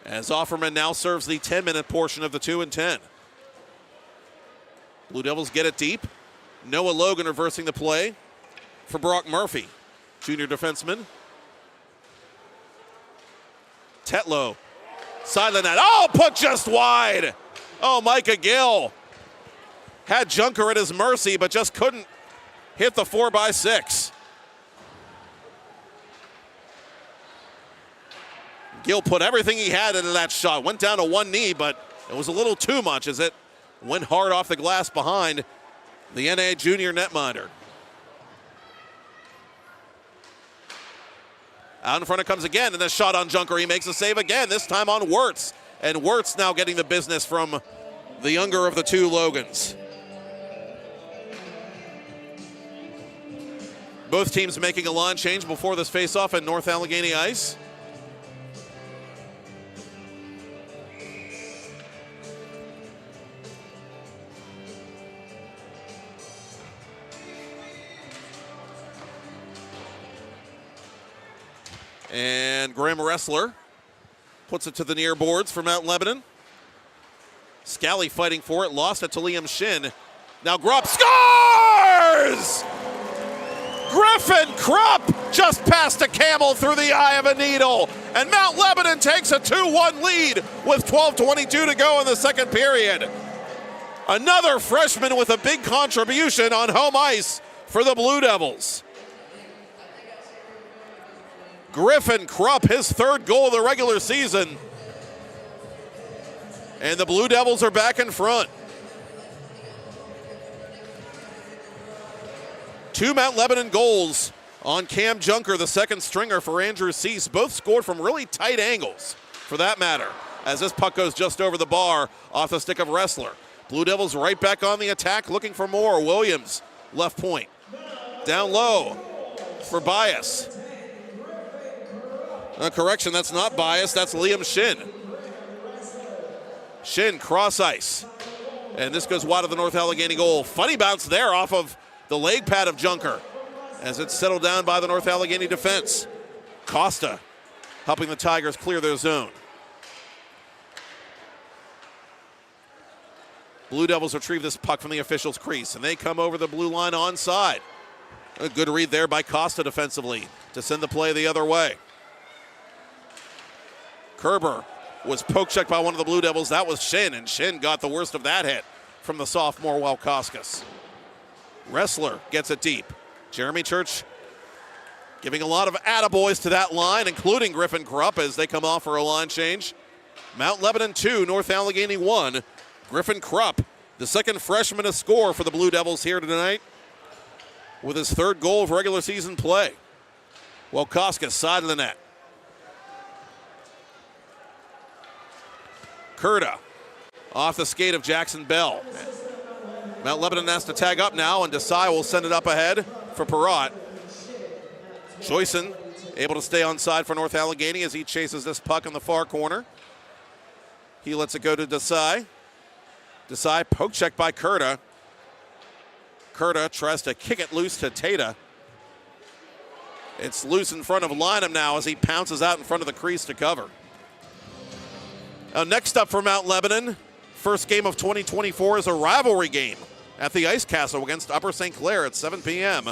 As Offerman now serves the 10-minute portion of the 2-10. Blue Devils get it deep. Noah Logan reversing the play for Brock Murphy, junior defenseman. Tetlow, sideline net. Oh, put just wide. Oh, Micah Gill had Junker at his mercy, but just couldn't hit the 4x6. Gill put everything he had into that shot. Went down to one knee, but it was a little too much as it went hard off the glass behind the NA junior netminder. Out in front it comes again, and the shot on Junker. He makes a save again, this time on Wirtz. And Wirtz now getting the business from the younger of the two Logans. Both teams making a line change before this face-off at North Allegheny Ice. And Graham Ressler puts it to the near boards for Mount Lebanon. Scally fighting for it, lost it to Liam Shin. Now Grupp scores! Griffin Krupp just passed a camel through the eye of a needle. And Mount Lebanon takes a 2-1 lead with 12:22 to go in the second period. Another freshman with a big contribution on home ice for the Blue Devils. Griffin Krupp, his third goal of the regular season. And the Blue Devils are back in front. 2 Mount Lebanon goals on Cam Junker, the second stringer for Andrew Cease. Both scored from really tight angles, for that matter, as this puck goes just over the bar off the stick of Ressler. Blue Devils right back on the attack, looking for more. Williams, left point. Down low for Bias. Correction, that's not Bias, that's Liam Shin. Shin, cross ice. And this goes wide of the North Allegheny goal. Funny bounce there off of the leg pad of Junker as it's settled down by the North Allegheny defense. Costa helping the Tigers clear their zone. Blue Devils retrieve this puck from the officials' crease, and they come over the blue line onside. A good read there by Costa defensively to send the play the other way. Kerber was poke checked by one of the Blue Devils. That was Shin, and Shin got the worst of that hit from the sophomore Walkoskis. Wrestler gets it deep. Jeremy Church giving a lot of attaboys to that line, including Griffin Krupp as they come off for a line change. Mount Lebanon 2, North Allegheny 1. Griffin Krupp, the second freshman to score for the Blue Devils here tonight, with his third goal of regular season play. Walkoskis, side of the net. Kurta off the skate of Jackson Bell. Mount Lebanon has to tag up now, and Desai will send it up ahead for Perrott. Joyson able to stay on side for North Allegheny as he chases this puck in the far corner. He lets it go to Desai. Desai poke checked by Kurta. Kurta tries to kick it loose to Tata. It's loose in front of Lynham now as he pounces out in front of the crease to cover. Next up for Mount Lebanon, first game of 2024 is a rivalry game at the Ice Castle against Upper St. Clair at 7 p.m.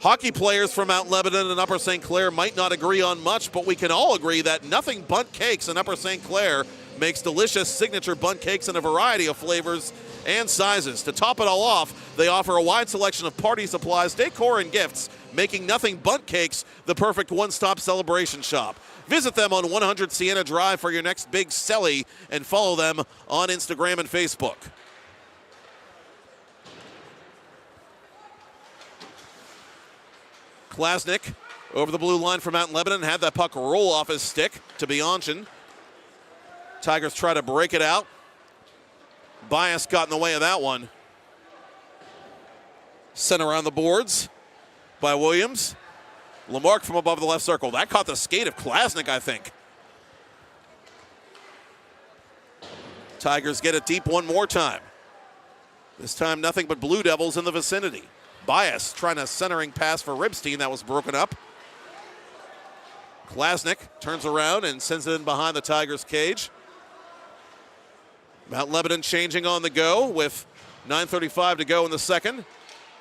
Hockey players from Mount Lebanon and Upper St. Clair might not agree on much, but we can all agree that nothing but cakes in Upper St. Clair makes delicious signature bundt cakes in a variety of flavors and sizes. To top it all off, they offer a wide selection of party supplies, decor, and gifts, making Nothing Bundt Cakes the perfect one-stop celebration shop. Visit them on 100 Sienna Drive for your next big selly, and follow them on Instagram and Facebook. Klasnick over the blue line for Mount Lebanon, had that puck roll off his stick to Bianchin. Tigers try to break it out. Bias got in the way of that one. Sent around the boards by Williams. Lamarck from above the left circle. That caught the skate of Klasnick, I think. Tigers get it deep one more time. This time nothing but Blue Devils in the vicinity. Bias trying a centering pass for Ribstein. That was broken up. Klasnick turns around and sends it in behind the Tigers' cage. Mount Lebanon changing on the go with 9:35 to go in the second.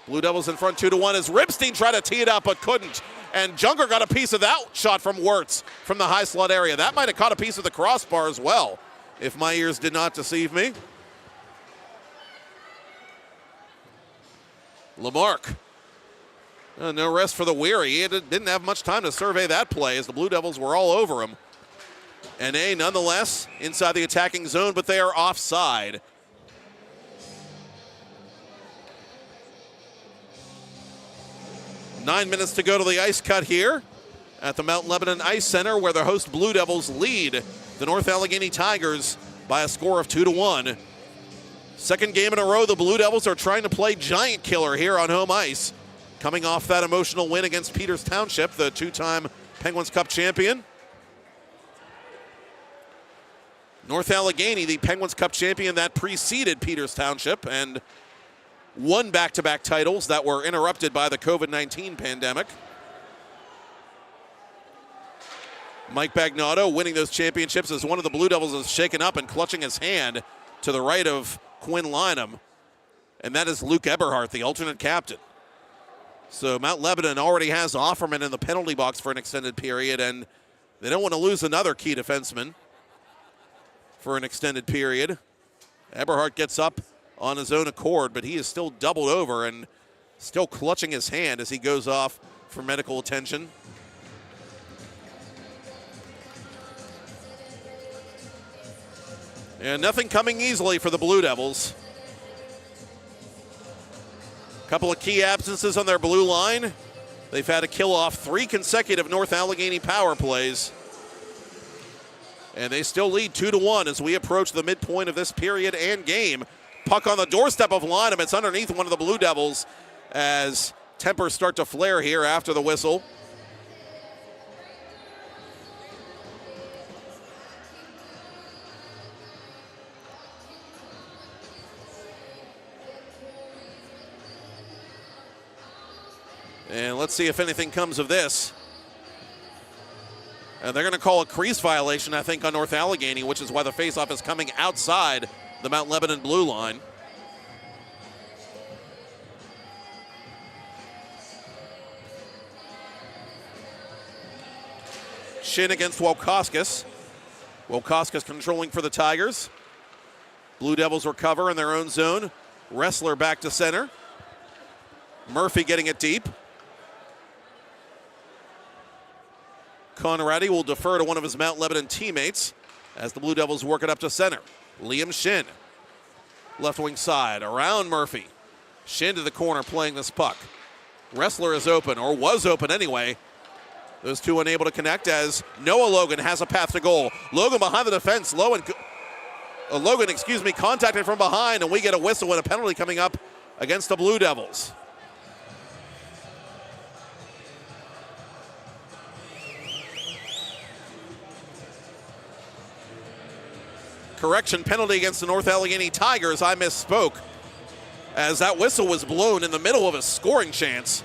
Blue Devils in front 2-1 as Ribstein tried to tee it up but couldn't. And Junger got a piece of that shot from Wirtz from the high slot area. That might have caught a piece of the crossbar as well, if my ears did not deceive me. Lamarck. No rest for the weary. He didn't have much time to survey that play as the Blue Devils were all over him. NA nonetheless inside the attacking zone, but they are offside. Nine minutes to go to the ice cut here at the Mount Lebanon Ice Center, where the host Blue Devils lead the North Allegheny Tigers by a score of 2-1. Second game in a row, the Blue Devils are trying to play giant killer here on home ice, coming off that emotional win against Peters Township, the two-time Penguins Cup champion. North Allegheny, the Penguins Cup champion that preceded Peters Township and won back-to-back titles that were interrupted by the COVID-19 pandemic. Mike Bagnotto winning those championships as one of the Blue Devils is shaken up and clutching his hand to the right of Quinn Lynham, and that is Luke Eberhardt, the alternate captain. So Mount Lebanon already has Offerman in the penalty box for an extended period, and they don't want to lose another key defenseman for an extended period. Eberhardt gets up on his own accord, but he is still doubled over and still clutching his hand as he goes off for medical attention. And nothing coming easily for the Blue Devils. A couple of key absences on their blue line. They've had to kill off 3 consecutive North Allegheny power plays. And they still lead 2-1 as we approach the midpoint of this period and game. Puck on the doorstep of Lynham. It's underneath one of the Blue Devils as tempers start to flare here after the whistle. And let's see if anything comes of this. And they're going to call a crease violation, I think, on North Allegheny, which is why the faceoff is coming outside the Mount Lebanon blue line. Shin against Wokoskis. Wokoskis controlling for the Tigers. Blue Devils recover in their own zone. Wrestler back to center. Murphy getting it deep. Conradi will defer to one of his Mount Lebanon teammates as the Blue Devils work it up to center. Liam Shin, left wing side, around Murphy. Shin to the corner playing this puck. Wrestler is open, or was open anyway. Those two unable to connect as Noah Logan has a path to goal. Logan behind the defense. Logan, contacted from behind, and we get a whistle and a penalty coming up against the Blue Devils. Correction, penalty against the North Allegheny Tigers. I misspoke, as that whistle was blown in the middle of a scoring chance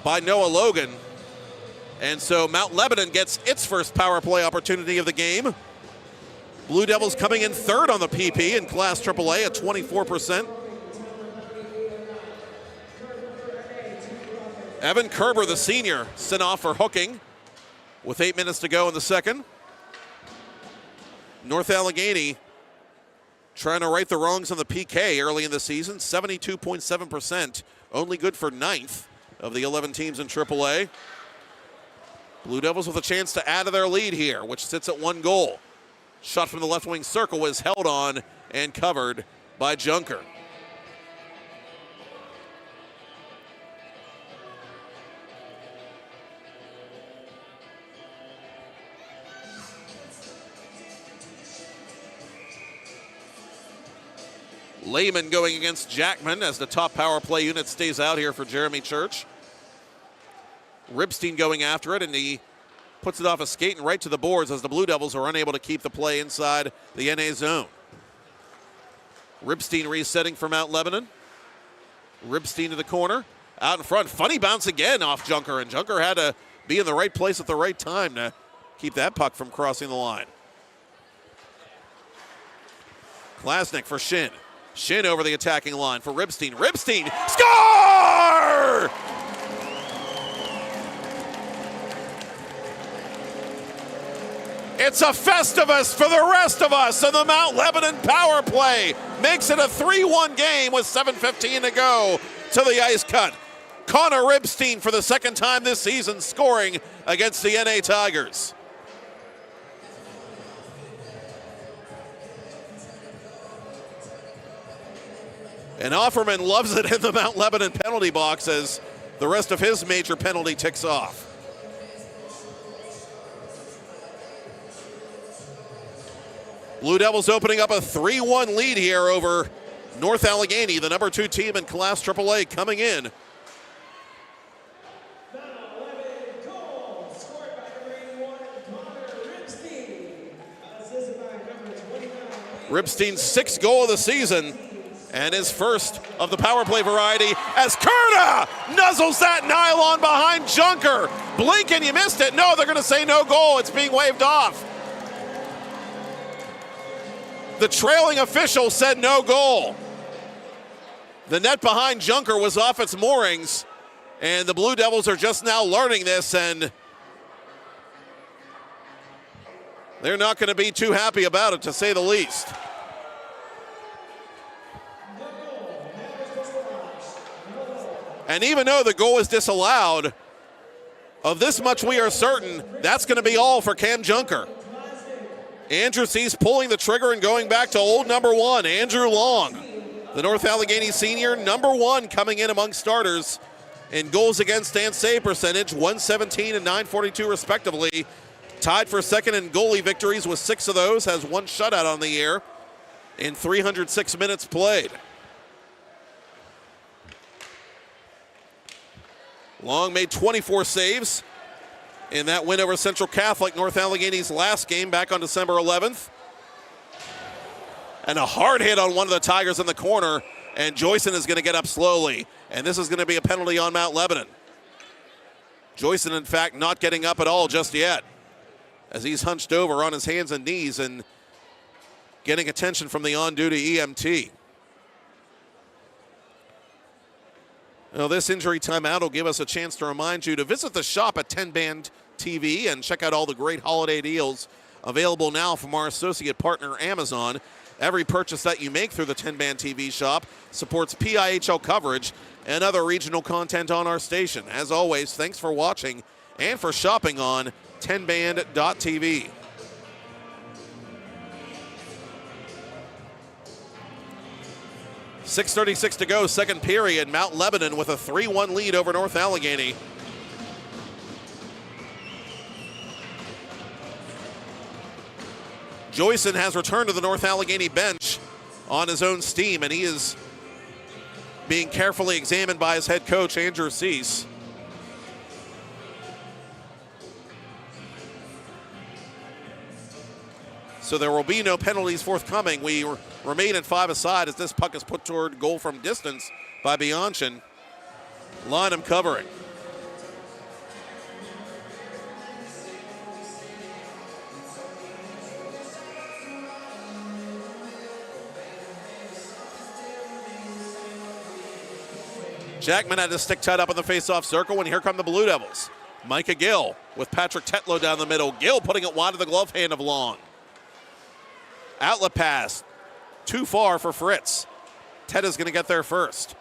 by Noah Logan. And so Mount Lebanon gets its first power play opportunity of the game. Blue Devils coming in third on the PP in Class AAA at 24%. Evan Kerber, the senior, sent off for hooking with 8 minutes to go in the second. North Allegheny trying to right the wrongs on the PK early in the season, 72.7%, only good for 9th of the 11 teams in AAA. Blue Devils with a chance to add to their lead here, which sits at 1 goal. Shot from the left wing circle was held on and covered by Junker. Lehman going against Jackman as the top power play unit stays out here for Jeremy Church. Ribstein going after it, and he puts it off a skate and right to the boards as the Blue Devils are unable to keep the play inside the NA zone. Ribstein resetting for Mount Lebanon. Ribstein to the corner, out in front. Funny bounce again off Junker, and Junker had to be in the right place at the right time to keep that puck from crossing the line. Klasnick for Shin. Shin over the attacking line for Ribstein. Ribstein, score! It's a Festivus for the rest of us, and the Mount Lebanon power play makes it a 3-1 game with 7:15 to go to the ice cut. Connor Ribstein for the second time this season scoring against the NA Tigers. And Offerman loves it in the Mount Lebanon penalty box as the rest of his major penalty ticks off. Blue Devils opening up a 3-1 lead here over North Allegheny, the number 2 team in Class AAA coming in. Ribstein's 6th goal of the season, and his first of the power play variety as Kurta nuzzles that nylon behind Junker. Blink and you missed it. No, they're going to say no goal. It's being waved off. The trailing official said no goal. The net behind Junker was off its moorings, and the Blue Devils are just now learning this, and they're not going to be too happy about it, to say the least. And even though the goal is disallowed, of this much we are certain, that's going to be all for Cam Junker. Andrew Cease pulling the trigger and going back to old number 1, Andrew Long. The North Allegheny senior, number 1 coming in among starters in goals against and save percentage, 117 and 942 respectively. Tied for second in goalie victories with 6 of those, has 1 shutout on the year in 306 minutes played. Long made 24 saves in that win over Central Catholic, North Allegheny's last game back on December 11th. And a hard hit on one of the Tigers in the corner, and Joyson is going to get up slowly. And this is going to be a penalty on Mount Lebanon. Joyson, in fact, not getting up at all just yet, as he's hunched over on his hands and knees and getting attention from the on-duty EMT. Now, this injury timeout will give us a chance to remind you to visit the shop at 10 Band TV and check out all the great holiday deals available now from our associate partner, Amazon. Every purchase that you make through the 10 Band TV shop supports PIHL coverage and other regional content on our station. As always, thanks for watching and for shopping on 10band.tv. .636 to go, second period. Mount Lebanon with a 3-1 lead over North Allegheny. Joyson has returned to the North Allegheny bench on his own steam, and he is being carefully examined by his head coach, Andrew Cease. So there will be no penalties forthcoming. We remain at 5 aside as this puck is put toward goal from distance by Bianchin. Lynham covering. Jackman had his stick tied up in the face-off circle, and here come the Blue Devils. Micah Gill with Patrick Tetlow down the middle. Gill putting it wide of the glove hand of Long. Outlet pass, too far for Fritz. Ted is going to get there first.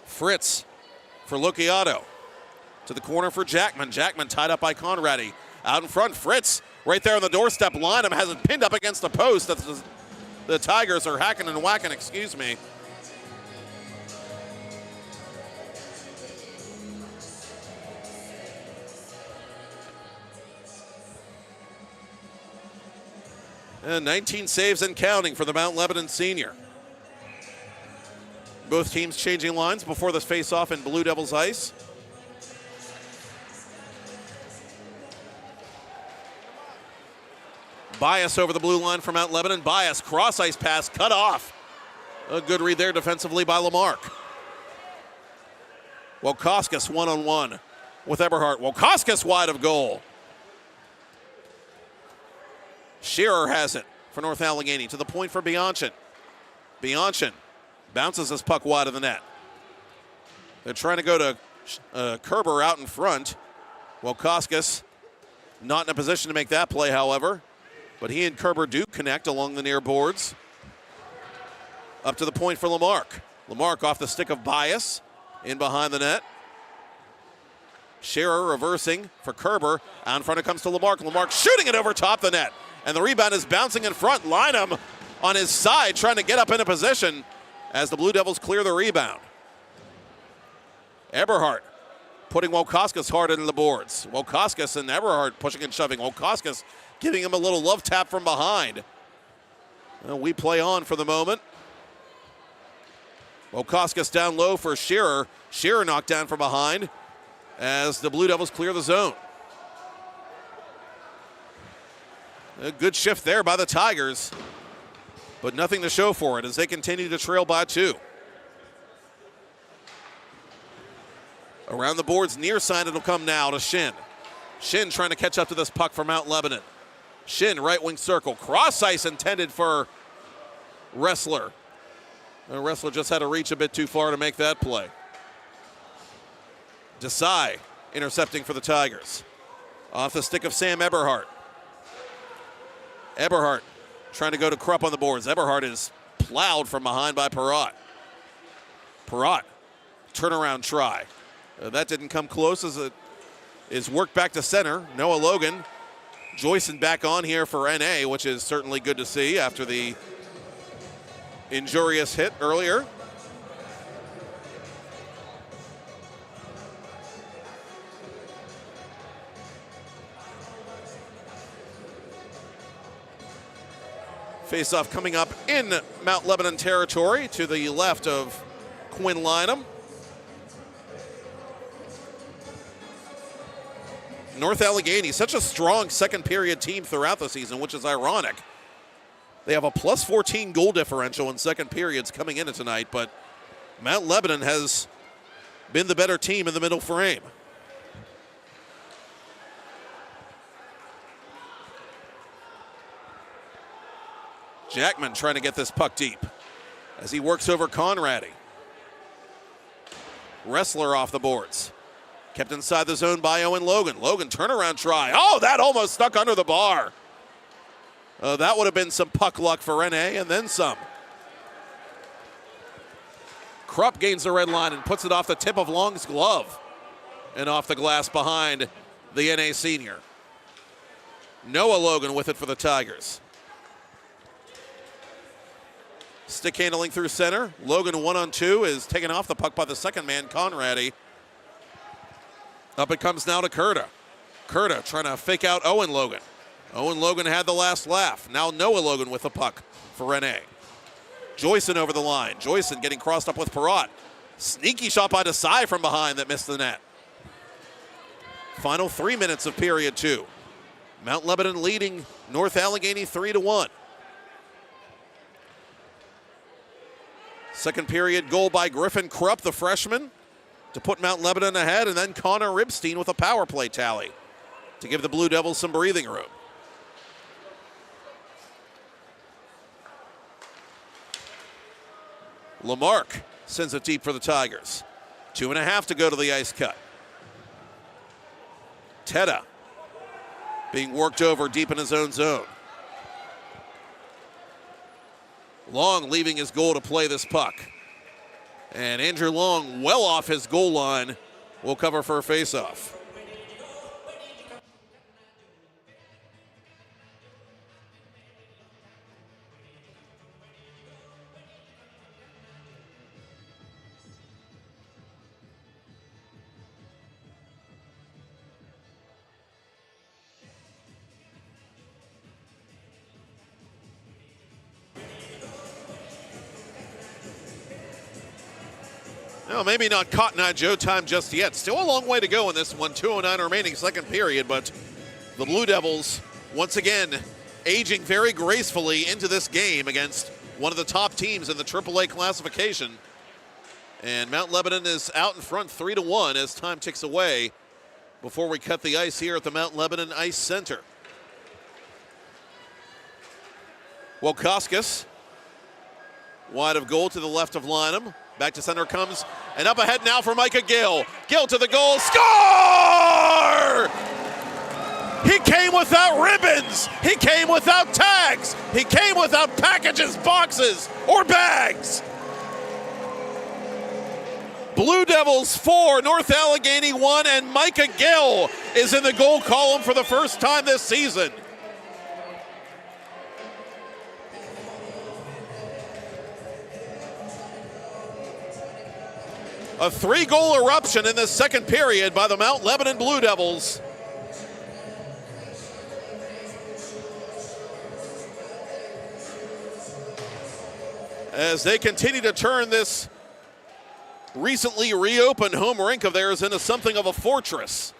Fritz for Locchiato. To the corner for Jackman. Jackman tied up by Conradi. Out in front, Fritz right there on the doorstep. Lynham has it pinned up against the post. The Tigers are hacking and whacking, excuse me. And 19 saves and counting for the Mount Lebanon senior. Both teams changing lines before this face-off in Blue Devils ice. Bias over the blue line for Mount Lebanon. Bias, cross-ice pass, cut off. A good read there defensively by Lamarck. Wilkoskis one-on-one with Eberhardt. Wilkoskis wide of goal. Shearer has it for North Allegheny to the point for Bianchin. Bianchin bounces this puck wide of the net. They're trying to go to Kerber out in front. Wilkoskis not in a position to make that play, however. But he and Kerber do connect along the near boards. Up to the point for Lamarck. Lamarck off the stick of Bias in behind the net. Shearer reversing for Kerber. Out in front it comes to Lamarck. Lamarck shooting it over top the net. And the rebound is bouncing in front. Lynham on his side trying to get up into position as the Blue Devils clear the rebound. Eberhardt putting Wilkoskis hard into the boards. Wilkoskis and Eberhardt pushing and shoving. Wilkoskis giving him a little love tap from behind. Well, we play on for the moment. Wilkoskis down low for Shearer. Shearer knocked down from behind as the Blue Devils clear the zone. A good shift there by the Tigers, but nothing to show for it as they continue to trail by 2. Around the boards near side, it'll come now to Shin. Shin trying to catch up to this puck for Mount Lebanon. Shin, right wing circle. Cross ice intended for Wrestler. The Wrestler just had to reach a bit too far to make that play. Desai intercepting for the Tigers. Off the stick of Sam Eberhardt. Eberhardt trying to go to Krupp on the boards. Eberhardt is plowed from behind by Perrott. Perrott, turnaround try. That didn't come close as it is worked back to center. Noah Logan. Joyson back on here for NA, which is certainly good to see after the injurious hit earlier. Face-off coming up in Mount Lebanon territory to the left of Quinn Lynham. North Allegheny, such a strong second period team throughout the season, which is ironic. They have a plus 14 goal differential in second periods coming into tonight, but Mount Lebanon has been the better team in the middle frame. Jackman trying to get this puck deep as he works over Conradi. Wrestler off the boards. Kept inside the zone by Owen Logan. Logan turnaround try. Oh, that almost stuck under the bar. That would have been some puck luck for Rene and then some. Krupp gains the red line and puts it off the tip of Long's glove and off the glass behind the NA senior. Noah Logan with it for the Tigers. Stick handling through center. Logan 1-on-2 is taken off the puck by the second man, Conradi. Up it comes now to Curda. Curda trying to fake out Owen Logan. Owen Logan had the last laugh. Now Noah Logan with the puck for Rene. Joyson over the line. Joyson getting crossed up with Perrott. Sneaky shot by Desai from behind that missed the net. Final 3 minutes of period 2. Mount Lebanon leading North Allegheny 3-1. Second period goal by Griffin Krupp, the freshman, to put Mount Lebanon ahead, and then Connor Ribstein with a power play tally to give the Blue Devils some breathing room. Lamarck sends it deep for the Tigers. 2.5 to go to the ice cut. Teta being worked over deep in his own zone. Long leaving his goal to play this puck. And Andrew Long, well off his goal line, will cover for a faceoff. No, maybe not Cotton Eye Joe time just yet. Still a long way to go in this one. 2:09 remaining second period, but the Blue Devils, once again, aging very gracefully into this game against one of the top teams in the AAA classification. And Mount Lebanon is out in front 3-1 as time ticks away before we cut the ice here at the Mount Lebanon Ice Center. Wilkoskis, wide of goal to the left of Lynham. Back to center comes, and up ahead now for Micah Gill. Gill to the goal, score! He came without ribbons. He came without tags. He came without packages, boxes, or bags. Blue Devils 4, North Allegheny 1, and Micah Gill is in the goal column for the first time this season. A 3-goal eruption in the second period by the Mount Lebanon Blue Devils. As they continue to turn this recently reopened home rink of theirs into something of a fortress.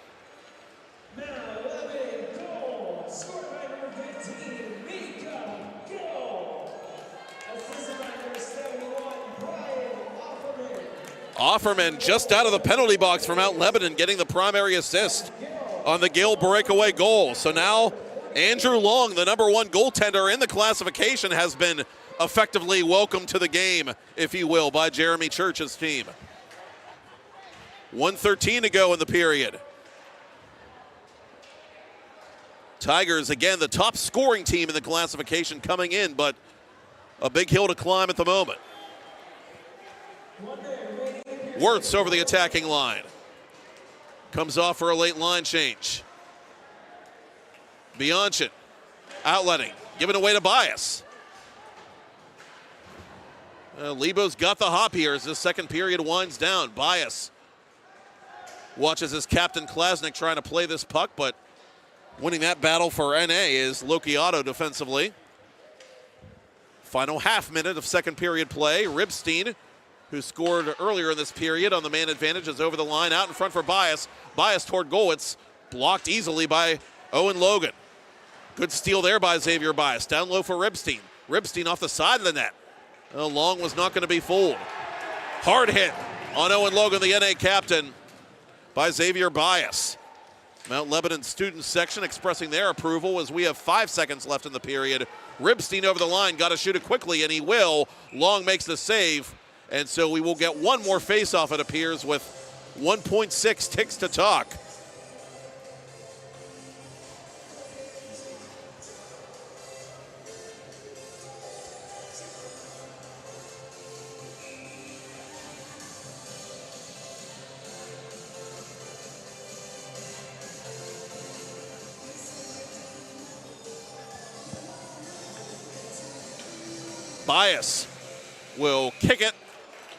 Offerman just out of the penalty box for Mount Lebanon, getting the primary assist on the Gill breakaway goal. So now Andrew Long, the #1 goaltender in the classification, has been effectively welcomed to the game, if you will, by Jeremy Church's team. 1:13 to go in the period. Tigers, again, the top scoring team in the classification coming in, but a big hill to climb at the moment. Wirtz over the attacking line. Comes off for a late line change. Bianchin outletting, giving away to Bias. Lebo's got the hop here as this second period winds down. Bias watches his captain Klasnick trying to play this puck, but winning that battle for NA is Lokiato defensively. Final half minute of second period play. Ribstein, who scored earlier in this period on the man advantage, is over the line, out in front for Bias. Bias toward goal. It's blocked easily by Owen Logan. Good steal there by Xavier Bias. Down low for Ribstein. Ribstein off the side of the net. Long was not going to be fooled. Hard hit on Owen Logan, the NA captain, by Xavier Bias. Mount Lebanon student section expressing their approval as we have 5 seconds left in the period. Ribstein over the line, got to shoot it quickly, and he will. Long makes the save, and so we will get one more face-off, it appears, with 1.6 ticks to talk. Bias will kick it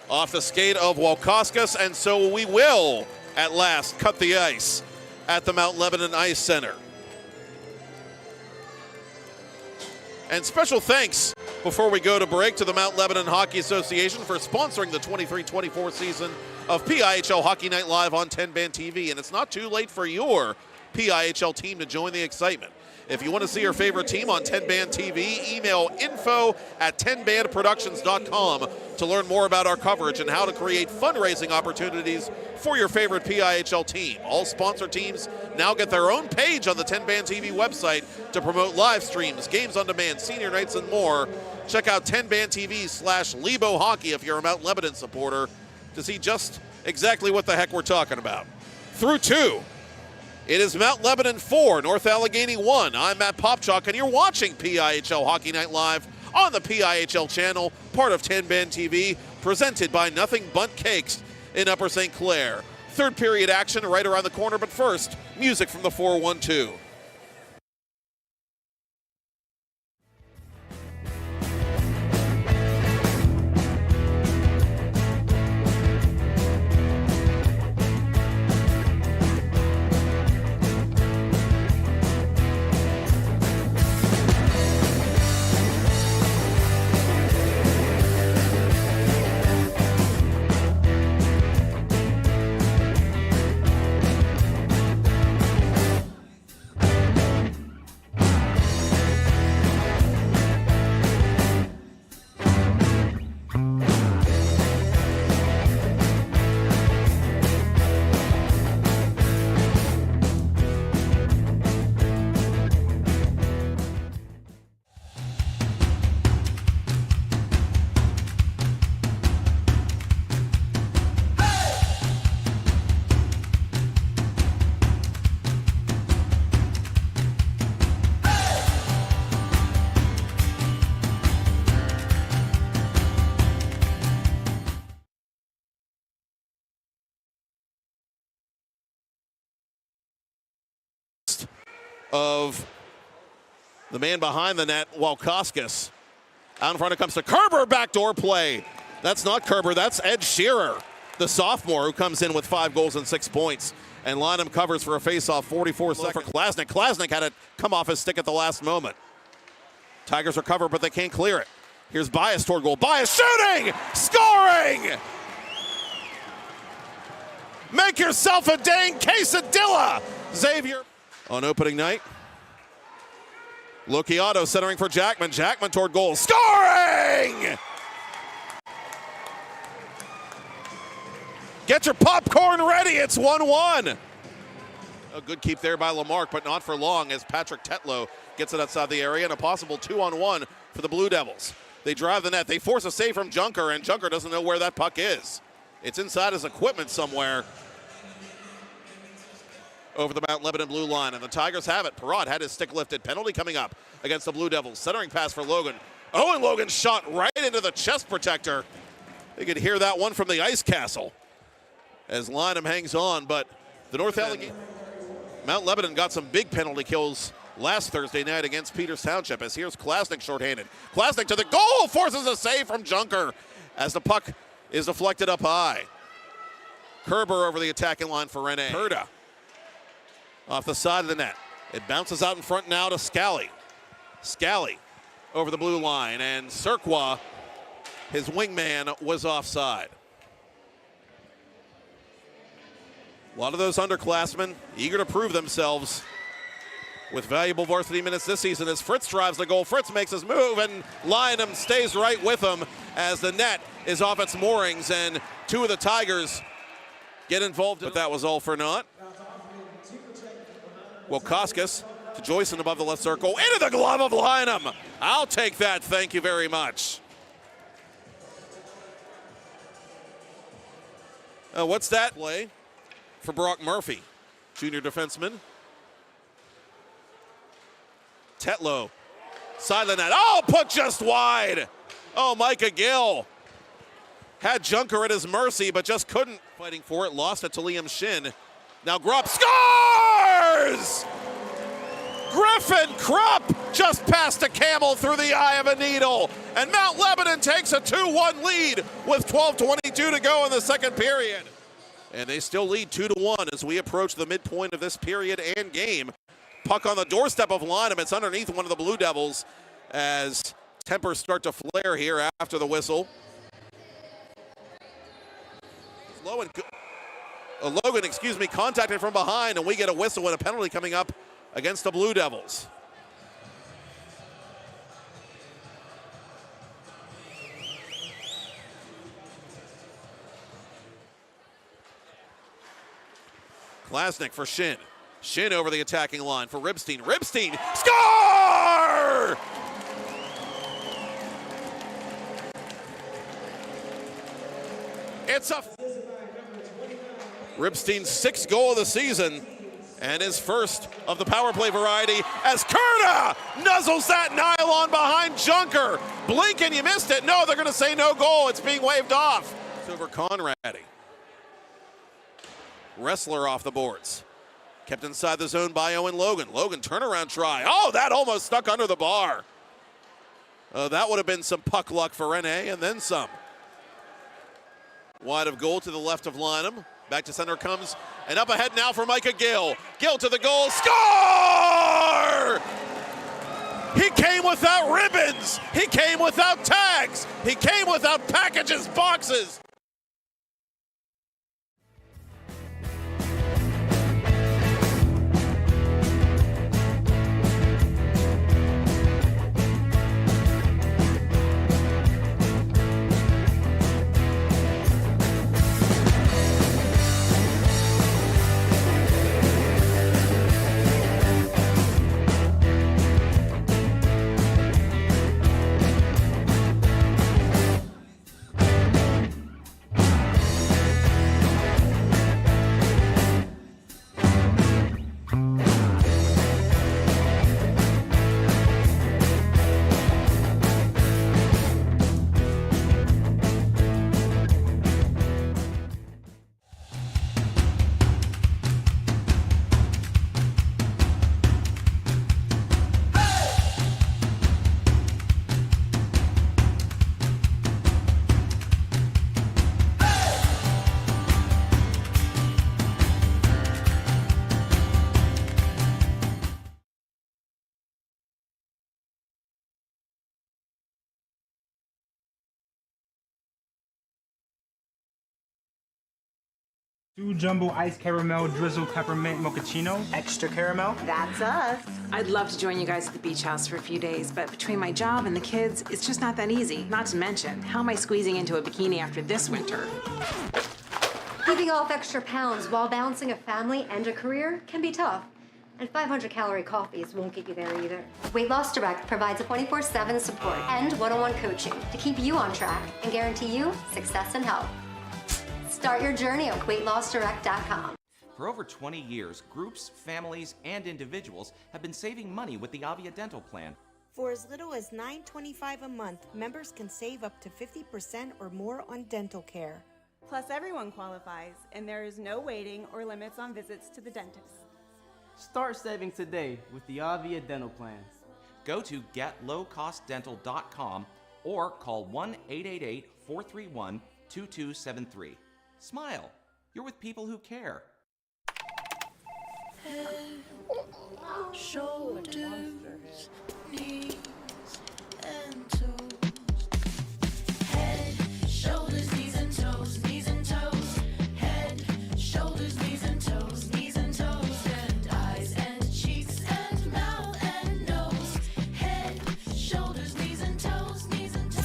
off the skate of Walkauskas, and so we will, at last, cut the ice at the Mount Lebanon Ice Center. And special thanks, before we go to break, to the Mount Lebanon Hockey Association for sponsoring the 23-24 season of PIHL Hockey Night Live on 10-Band TV. And it's not too late for your PIHL team to join the excitement. If you want to see your favorite team on 10-Band TV, email info@10bandproductions.com to learn more about our coverage and how to create fundraising opportunities for your favorite PIHL team. All sponsored teams now get their own page on the 10-Band TV website to promote live streams, games on demand, senior nights, and more. Check out 10-Band TV/Lebo Hockey if you're a Mount Lebanon supporter to see just exactly what the heck we're talking about. Through 2. It is Mount Lebanon 4, North Allegheny 1. I'm Matt Popchock, and you're watching PIHL Hockey Night Live on the PIHL channel, part of 10-Band TV, presented by Nothing Bundt Cakes in Upper St. Clair. Third period action right around the corner, but first, music from the 412. Of the man behind the net, Walkauskas. Out in front it comes to Kerber, backdoor play. That's not Kerber, that's Ed Shearer, the sophomore who comes in with 5 goals and 6 points. And Lynham covers for a face-off, 44 seconds for Klasnick. Klasnick had it come off his stick at the last moment. Tigers recover, but they can't clear it. Here's Bias toward goal. Bias shooting! Scoring! Make yourself a dang quesadilla, Xavier. On opening night, Locchiato centering for Jackman. Jackman toward goal. Scoring! Get your popcorn ready. It's 1-1. A good keep there by Lamarck, but not for long as Patrick Tetlow gets it outside the area, and a possible 2-on-1 for the Blue Devils. They drive the net. They force a save from Junker, and Junker doesn't know where that puck is. It's inside his equipment somewhere. Over the Mount Lebanon blue line, and the Tigers have it. Perrott had his stick lifted. Penalty coming up against the Blue Devils. Centering pass for Logan. Owen Logan shot right into the chest protector. They could hear that one from the ice castle as Lynham hangs on, but the North Allegheny. Mount Lebanon got some big penalty kills last Thursday night against Peters Township, as here's Klasnick shorthanded. Klasnick to the goal, forces a save from Junker as the puck is deflected up high. Kerber over the attacking line for Rene. Herda off the side of the net. It bounces out in front now to Scally. Scally over the blue line, and Serqua, his wingman, was offside. A lot of those underclassmen eager to prove themselves with valuable varsity minutes this season as Fritz drives the goal. Fritz makes his move, and Lynham stays right with him as the net is off its moorings, and two of the Tigers get involved. But that was all for naught. Wilkoskis to Joyson above the left circle. Into the glove of Lynham. I'll take that, thank you very much. What's that play for Brock Murphy, junior defenseman? Tetlow, side of the net. Oh, put just wide. Oh, Micah Gill had Junker at his mercy, but just couldn't. Fighting for it, lost it to Liam Shin. Now Grupp scores! Griffin Krupp just passed a camel through the eye of a needle, and Mount Lebanon takes a 2-1 lead with 12:22 to go in the second period. And they still lead 2-1 as we approach the midpoint of this period and game. Puck on the doorstep of Lynham. It's underneath one of the Blue Devils as tempers start to flare here after the whistle. Logan, contacted from behind, and we get a whistle and a penalty coming up against the Blue Devils. Klasnick for Shin. Shin over the attacking line for Ribstein. Ribstein, score! It's a Ribstein's sixth goal of the season and his first of the power play variety as Kurta nuzzles that nylon behind Junker. Blink and you missed it. No, they're going to say no goal. It's being waved off. It's over Conradi. Wrestler off the boards. Kept inside the zone by Owen Logan. Logan turnaround try. Oh, that almost stuck under the bar. That would have been some puck luck for Rene and then some. Wide of goal to the left of Lynham. Back to center comes, and up ahead now for Micah Gill. Gill to the goal, score! He came without ribbons. He came without tags. He came without packages, boxes. Two jumbo ice caramel drizzle peppermint mochaccino. Extra caramel. That's us. I'd love to join you guys at the beach house for a few days, but between my job and the kids, it's just not that easy. Not to mention, how am I squeezing into a bikini after this winter? Keeping off extra pounds while balancing a family and a career can be tough. And 500-calorie coffees won't get you there either. Weight Loss Direct provides a 24/7 support and one-on-one coaching to keep you on track and guarantee you success and health. Start your journey at weightlossdirect.com. For over 20 years, groups, families, and individuals have been saving money with the Avia Dental Plan. For as little as $9.25 a month, members can save up to 50% or more on dental care. Plus, everyone qualifies, and there is no waiting or limits on visits to the dentist. Start saving today with the Avia Dental Plan. Go to getlowcostdental.com or call 1-888-431-2273. Smile. You're with people who care. Head, shoulders, knees, and toes. Head, shoulders, knees and toes, knees and toes. Head, shoulders, knees and toes, knees and toes. And eyes and cheeks and mouth.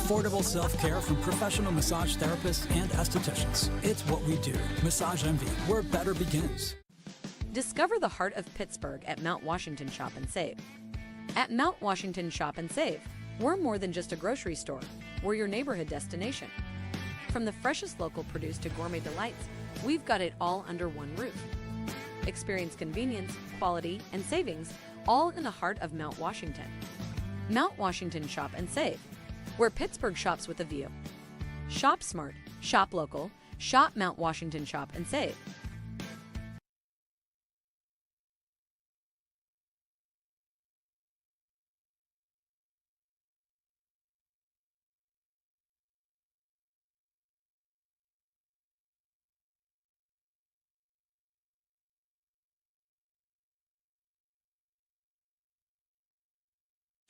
affordable self-care from professional massage therapists and estheticians. It's what we do. Massage Envy, where better begins. Discover the heart of Pittsburgh at Mount Washington Shop and Save. At Mount Washington Shop and Save, we're more than just a grocery store. We're your neighborhood destination. From the freshest local produce to gourmet delights, we've got it all under one roof. Experience convenience, quality, and savings, all in the heart of Mount Washington. Mount Washington Shop and Save, where Pittsburgh shops with a view. Shop smart, shop local, shop Mount Washington Shop and Save.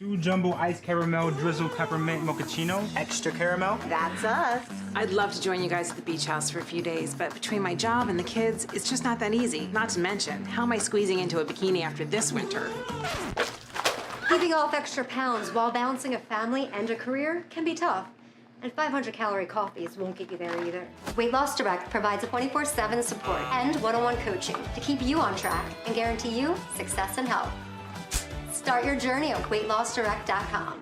Two jumbo ice caramel drizzle peppermint mochaccino, extra caramel. That's us. I'd love to join you guys at the beach house for a few days, but between my job and the kids, it's just not that easy. Not to mention, how am I squeezing into a bikini after this winter? Keeping off extra pounds while balancing a family and a career can be tough. And 500-calorie coffees won't get you there either. Weight Loss Direct provides a 24/7 support and one-on-one coaching to keep you on track and guarantee you success and health. Start your journey at weightlossdirect.com.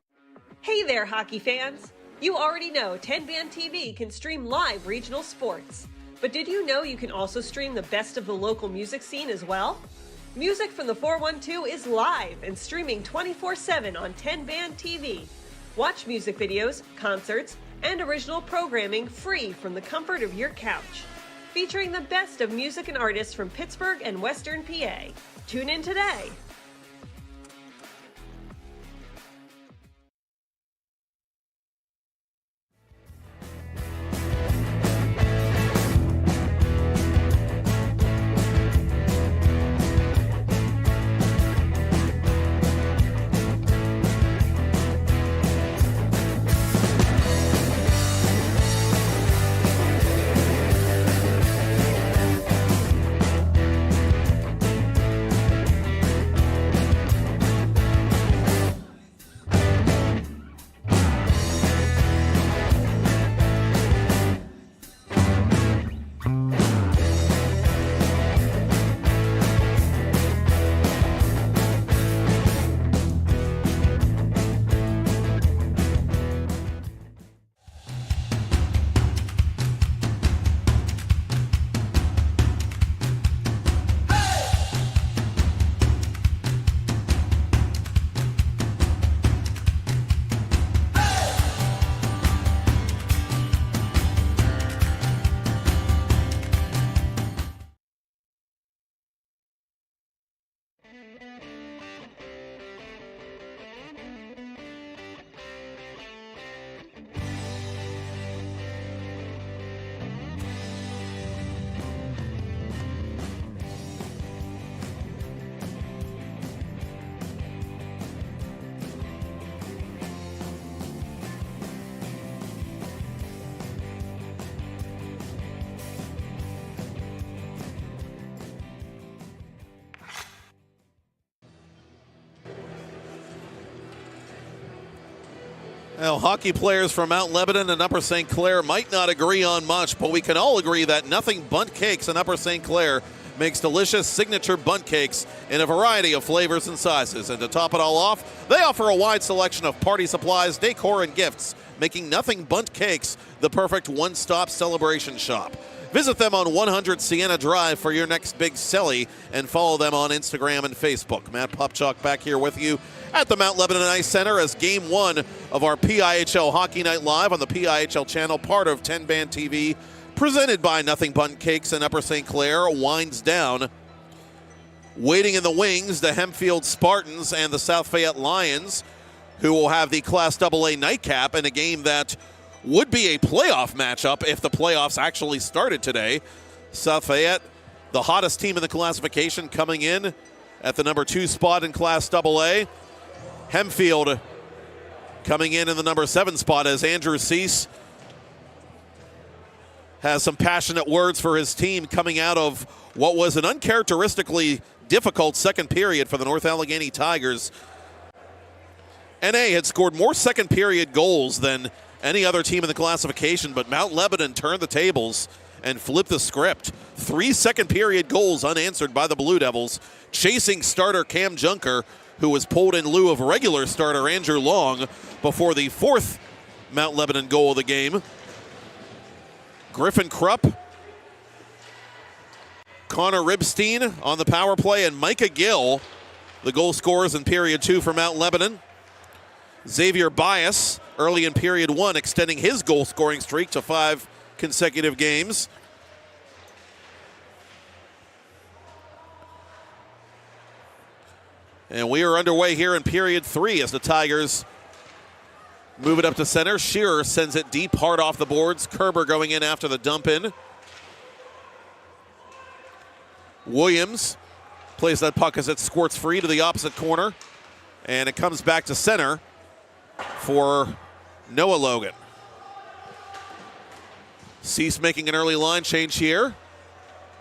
Hey there, hockey fans! You already know 10-Band TV can stream live regional sports. But did you know you can also stream the best of the local music scene as well? Music from the 412 is live and streaming 24/7 on 10-Band TV. Watch music videos, concerts, and original programming free from the comfort of your couch. Featuring the best of music and artists from Pittsburgh and Western PA. Tune in today. Well, hockey players from Mount Lebanon and Upper St. Clair might not agree on much, but we can all agree that Nothing Bundt Cakes in Upper St. Clair makes delicious signature bundt cakes in a variety of flavors and sizes. And to top it all off, they offer a wide selection of party supplies, decor, and gifts, making Nothing Bundt Cakes the perfect one-stop celebration shop. Visit them on 100 Sienna Drive for your next big selly, and follow them on Instagram and Facebook. Matt Popchock back here with you at the Mount Lebanon Ice Center as Game 1 of our PIHL Hockey Night Live on the PIHL channel, part of 10-Band TV, presented by Nothing Bundt Cakes in Upper St. Clair, winds down. Waiting in the wings, the Hempfield Spartans and the South Fayette Lions, who will have the Class AA nightcap in a game that would be a playoff matchup if the playoffs actually started today. South Fayette, the hottest team in the classification, coming in at the number 2 spot in Class AA. Hempfield coming in the number 7 spot as Andrew Cease has some passionate words for his team coming out of what was an uncharacteristically difficult second period for the North Allegheny Tigers. NA had scored more second period goals than any other team in the classification, but Mount Lebanon turned the tables and flipped the script. 3 second period goals unanswered by the Blue Devils, chasing starter Cam Junker, who was pulled in lieu of regular starter Andrew Long before the 4th Mount Lebanon goal of the game. Griffin Krupp, Connor Ribstein on the power play, and Micah Gill, the goal scorers in period 2 for Mount Lebanon. Xavier Bias, early in period 1, extending his goal scoring streak to 5 consecutive games. And we are underway here in period 3 as the Tigers move it up to center. Shearer sends it deep, hard off the boards. Kerber going in after the dump in. Williams plays that puck as it squirts free to the opposite corner. And it comes back to center for Noah Logan. Cease making an early line change here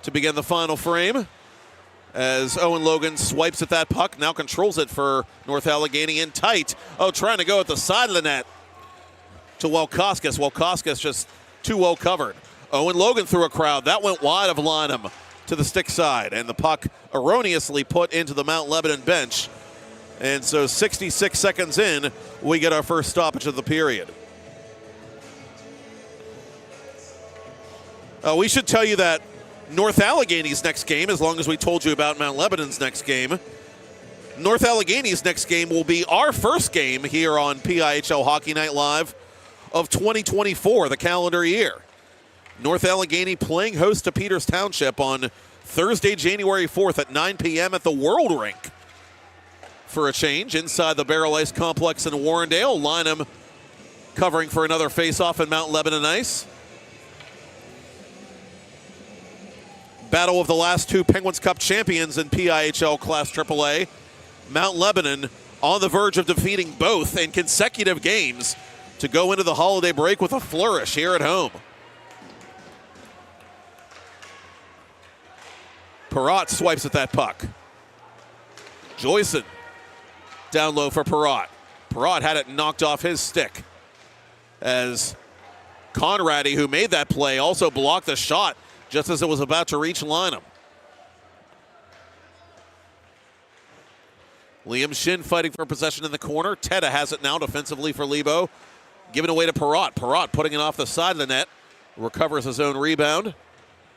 to begin the final frame, as Owen Logan swipes at that puck, now controls it for North Allegheny in tight. Oh, trying to go at the side of the net to Welkoskis. Welkoskis just too well covered. Owen Logan through a crowd. That went wide of Lynham to the stick side, and the puck erroneously put into the Mount Lebanon bench. And so 66 seconds in, we get our first stoppage of the period. We should tell you that North Allegheny's next game, as long as we told you about Mount Lebanon's next game, North Allegheny's next game will be our first game here on PIHL Hockey Night Live of 2024, the calendar year. North Allegheny playing host to Peters Township on Thursday, January 4th at 9 p.m. at the World Rink. For a change, inside the Barrel Ice Complex in Warrendale, Lynham covering for another face-off in Mount Lebanon Ice. Battle of the last 2 Penguins Cup champions in PIHL Class AAA. Mount Lebanon on the verge of defeating both in consecutive games to go into the holiday break with a flourish here at home. Perrott swipes at that puck. Joyson down low for Perrott. Perrott had it knocked off his stick as Conradi, who made that play, also blocked the shot just as it was about to reach Lynham. Liam Shin fighting for possession in the corner. Tedda has it now defensively for Lebo. Given away to Perrott. Perrott putting it off the side of the net. Recovers his own rebound.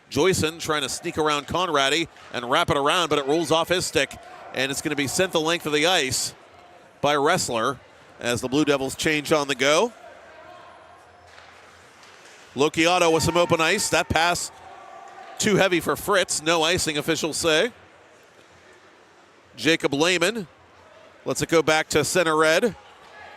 Joyson trying to sneak around Conradi and wrap it around, but it rolls off his stick. And it's going to be sent the length of the ice by Ressler as the Blue Devils change on the go. Locchiato with some open ice. That pass too heavy for Fritz. No icing, officials say. Jacob Lehman lets it go back to center red.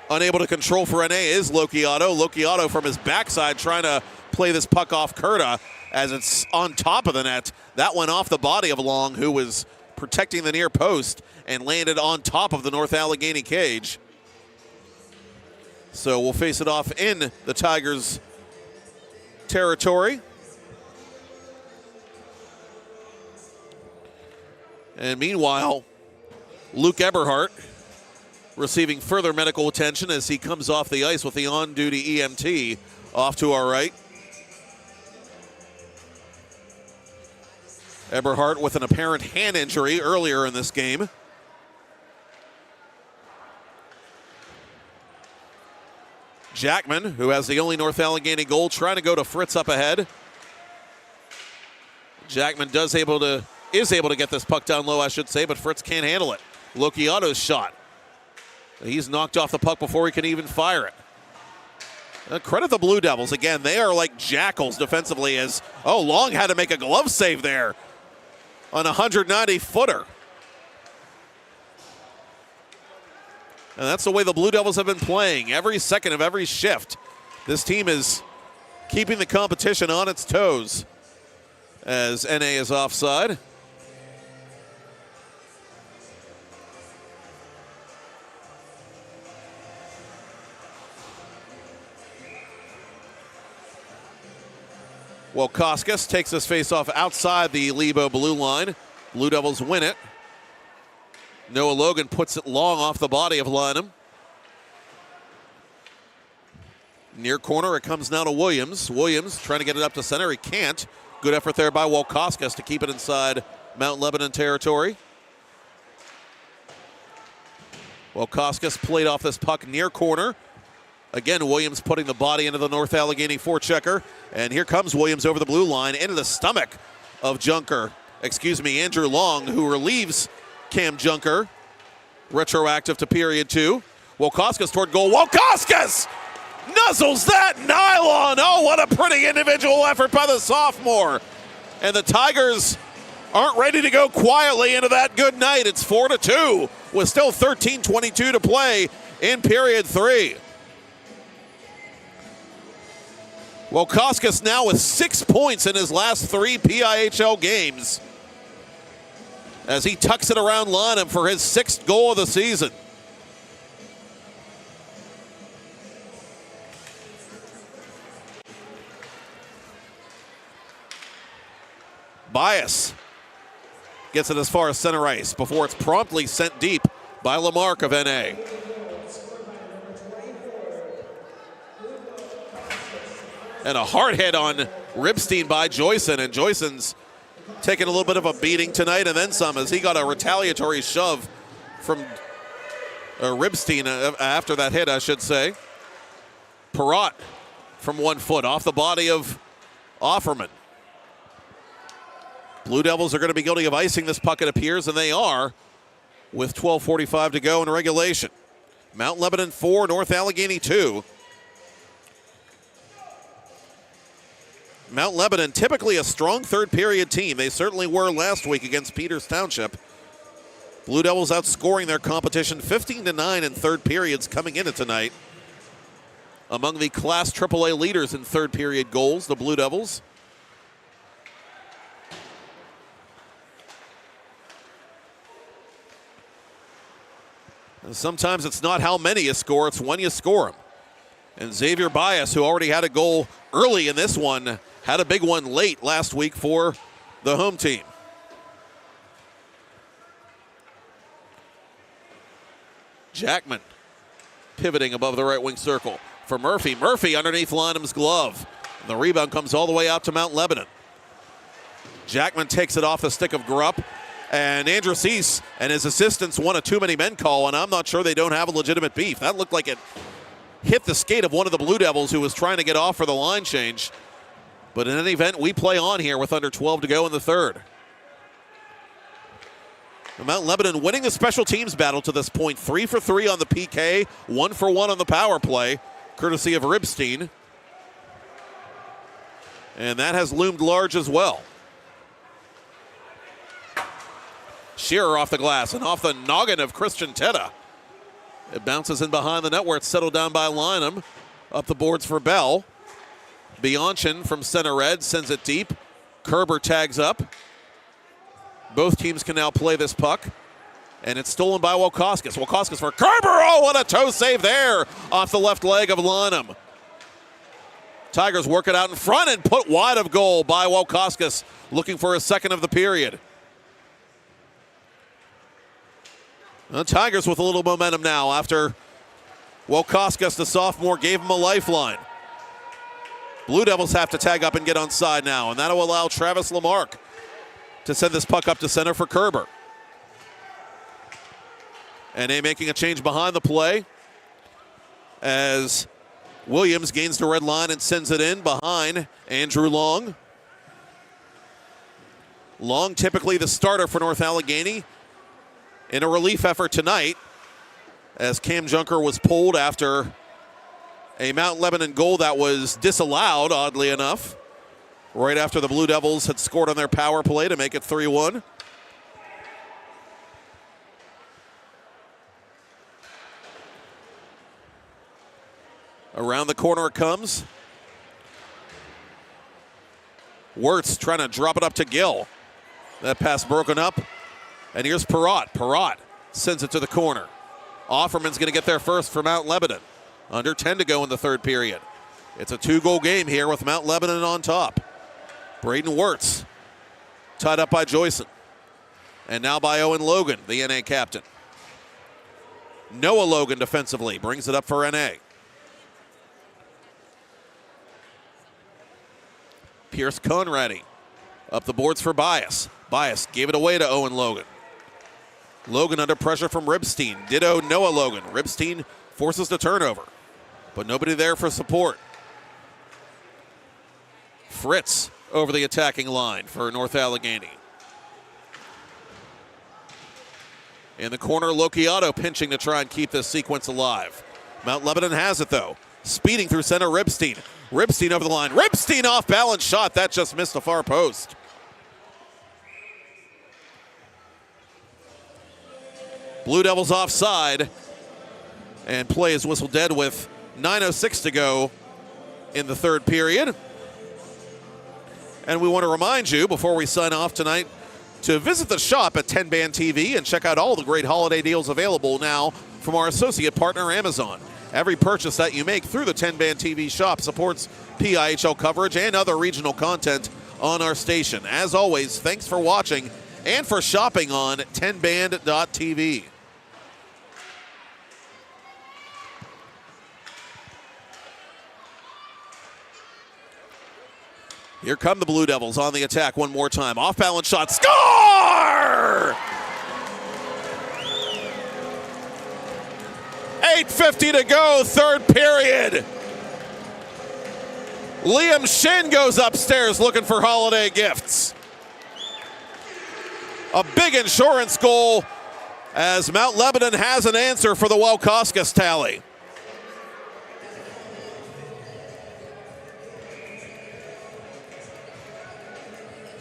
Unable to control for Rene is Locchiato. Locchiato from his backside trying to play this puck off Curta as it's on top of the net. That went off the body of Long, who was protecting the near post, and landed on top of the North Allegheny cage. So we'll face it off in the Tigers' territory. And meanwhile, Luke Eberhardt receiving further medical attention as he comes off the ice with the on-duty EMT off to our right. Eberhardt with an apparent hand injury earlier in this game. Jackman, who has the only North Allegheny goal, trying to go to Fritz up ahead. Jackman is able to get this puck down low, I should say, but Fritz can't handle it. Locchiato's shot. He's knocked off the puck before he can even fire it. Credit the Blue Devils. Again, they are like jackals defensively as, Long had to make a glove save there on a 190-footer. And that's the way the Blue Devils have been playing every second of every shift. This team is keeping the competition on its toes as NA is offside. Well, Koskis takes this face-off outside the Lebo blue line. Blue Devils win it. Noah Logan puts it long off the body of Lynham. Near corner, it comes now to Williams. Williams trying to get it up to center. He can't. Good effort there by Walkoskis to keep it inside Mount Lebanon territory. Walkoskis played off this puck near corner. Again, Williams putting the body into the North Allegheny forechecker. And here comes Williams over the blue line into the stomach of Andrew Long, who relieves Cam Junker. Retroactive to period 2. Walkoskis toward goal. Walkoskis nuzzles that nylon. Oh, what a pretty individual effort by the sophomore. And the Tigers aren't ready to go quietly into that good night. It's 4-2 with still 13:22 to play in period 3. Walkoskis now with 6 points in his last 3 PIHL games as he tucks it around Lonham for his 6th goal of the season. Bias gets it as far as center ice before it's promptly sent deep by Lamarck of NA. And a hard hit on Ribstein by Joyson, and Joyson's taking a little bit of a beating tonight and then some as he got a retaliatory shove from Ribstein after that hit, I should say. Perrott from 1 foot off the body of Offerman. Blue Devils are going to be guilty of icing this puck, it appears, and they are, with 12:45 to go in regulation. Mount Lebanon 4, North Allegheny 2. Mount Lebanon, typically a strong third period team. They certainly were last week against Peters Township. Blue Devils outscoring their competition 15-9 in third periods coming into tonight. Among the Class AAA leaders in third period goals, the Blue Devils. And sometimes it's not how many you score, it's when you score them. And Xavier Bias, who already had a goal early in this one, had a big one late last week for the home team. Jackman pivoting above the right wing circle for Murphy. Murphy underneath Lonham's glove. And the rebound comes all the way out to Mount Lebanon. Jackman takes it off the stick of Grupp. And Andrew Cease and his assistants won a too many men call, and I'm not sure they don't have a legitimate beef. That looked like it hit the skate of one of the Blue Devils who was trying to get off for the line change. But in any event, we play on here with under 12 to go in the third. Mount Lebanon winning the special teams battle to this point. 3 for 3 on the PK, 1 for 1 on the power play, courtesy of Ribstein. And that has loomed large as well. Shearer off the glass and off the noggin of Christian Tedda. It bounces in behind the net where it's settled down by Lynham. Up the boards for Bell. Bianchin from center red sends it deep. Kerber tags up. Both teams can now play this puck. And it's stolen by Walkoskis. Walkoskis for Kerber. Oh, what a toe save there off the left leg of Lynham. Tigers work it out in front and put wide of goal by Walkoskis, looking for a second of the period. The Tigers with a little momentum now after Walkoskis, the sophomore, gave him a lifeline. Blue Devils have to tag up and get on side now, and that'll allow Travis Lamarck to send this puck up to center for Kerber. And they making a change behind the play as Williams gains the red line and sends it in behind Andrew Long. Long typically the starter for North Allegheny in a relief effort tonight as Cam Junker was pulled after a Mount Lebanon goal that was disallowed, oddly enough, right after the Blue Devils had scored on their power play to make it 3-1. Around the corner it comes. Wirtz trying to drop it up to Gill. That pass broken up. And here's Perrott. Perrott sends it to the corner. Offerman's going to get there first for Mount Lebanon. Under 10 to go in the third period. It's a 2-goal game here with Mount Lebanon on top. Braden Wirtz tied up by Joyson. And now by Owen Logan, the NA captain. Noah Logan defensively brings it up for NA. Pierce Conradi up the boards for Bias. Bias gave it away to Owen Logan. Logan under pressure from Ribstein. Ditto Noah Logan. Ribstein forces the turnover, but nobody there for support. Fritz over the attacking line for North Allegheny. In the corner, Locchiato pinching to try and keep this sequence alive. Mount Lebanon has it, though. Speeding through center, Ribstein. Ribstein over the line. Ribstein off balance shot. That just missed the far post. Blue Devils offside. And play is whistled dead with 9:06 to go in the third period. And we want to remind you, before we sign off tonight, to visit the shop at 10 Band TV and check out all the great holiday deals available now from our associate partner, Amazon. Every purchase that you make through the 10 Band TV shop supports PIHL coverage and other regional content on our station. As always, thanks for watching and for shopping on 10band.tv. Here come the Blue Devils on the attack one more time. Off balance shot. Score! 8:50 to go, third period. Liam Shin goes upstairs looking for holiday gifts. A big insurance goal as Mount Lebanon has an answer for the Waukauskas tally.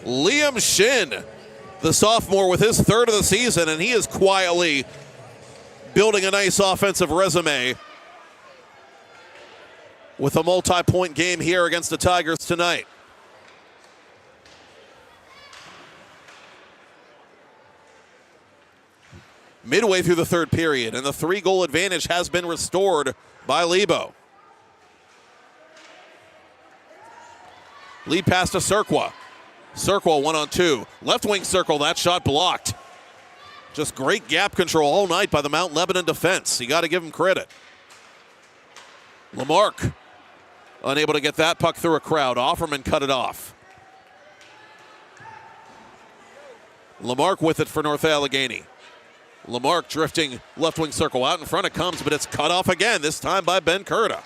Liam Shin, the sophomore, with his third of the season, and he is quietly building a nice offensive resume with a multi-point game here against the Tigers tonight. Midway through the third period, and the 3-goal advantage has been restored by Lebo. Lead pass to Serqua. Serqua 1-on-2. Left wing circle, that shot blocked. Just great gap control all night by the Mount Lebanon defense. You got to give him credit. Lamarck unable to get that puck through a crowd. Offerman cut it off. Lamarck with it for North Allegheny. Lamarck drifting left wing circle. Out in front it comes, but it's cut off again, this time by Ben Curta.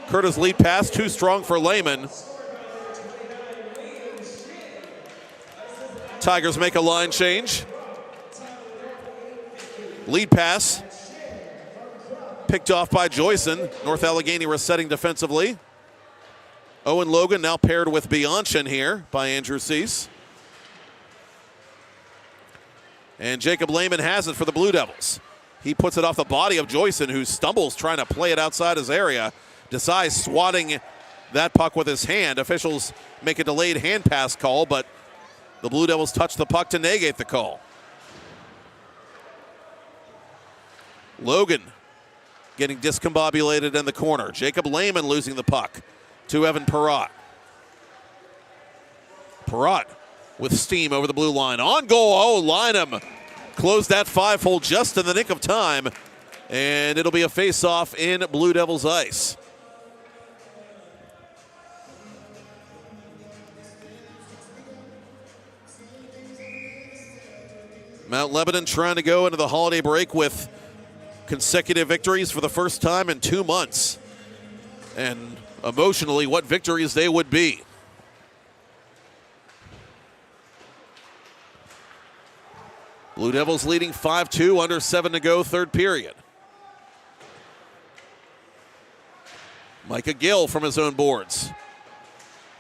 Curta's lead pass too strong for Lehman. Tigers make a line change. Lead pass picked off by Joyson. North Allegheny resetting defensively. Owen Logan now paired with Bianchin here by Andrew Cease. And Jacob Lehman has it for the Blue Devils. He puts it off the body of Joyson, who stumbles trying to play it outside his area. Desai swatting that puck with his hand. Officials make a delayed hand pass call, but the Blue Devils touch the puck to negate the call. Logan getting discombobulated in the corner. Jacob Lehman losing the puck to Evan Perrott. Perrott with steam over the blue line. On goal, oh, Lynham closed that 5-hole just in the nick of time, and it'll be a face-off in Blue Devils ice. Mount Lebanon trying to go into the holiday break with consecutive victories for the first time in 2 months. And emotionally, what victories they would be. Blue Devils leading 5-2, under 7 to go, third period. Micah Gill from his own boards.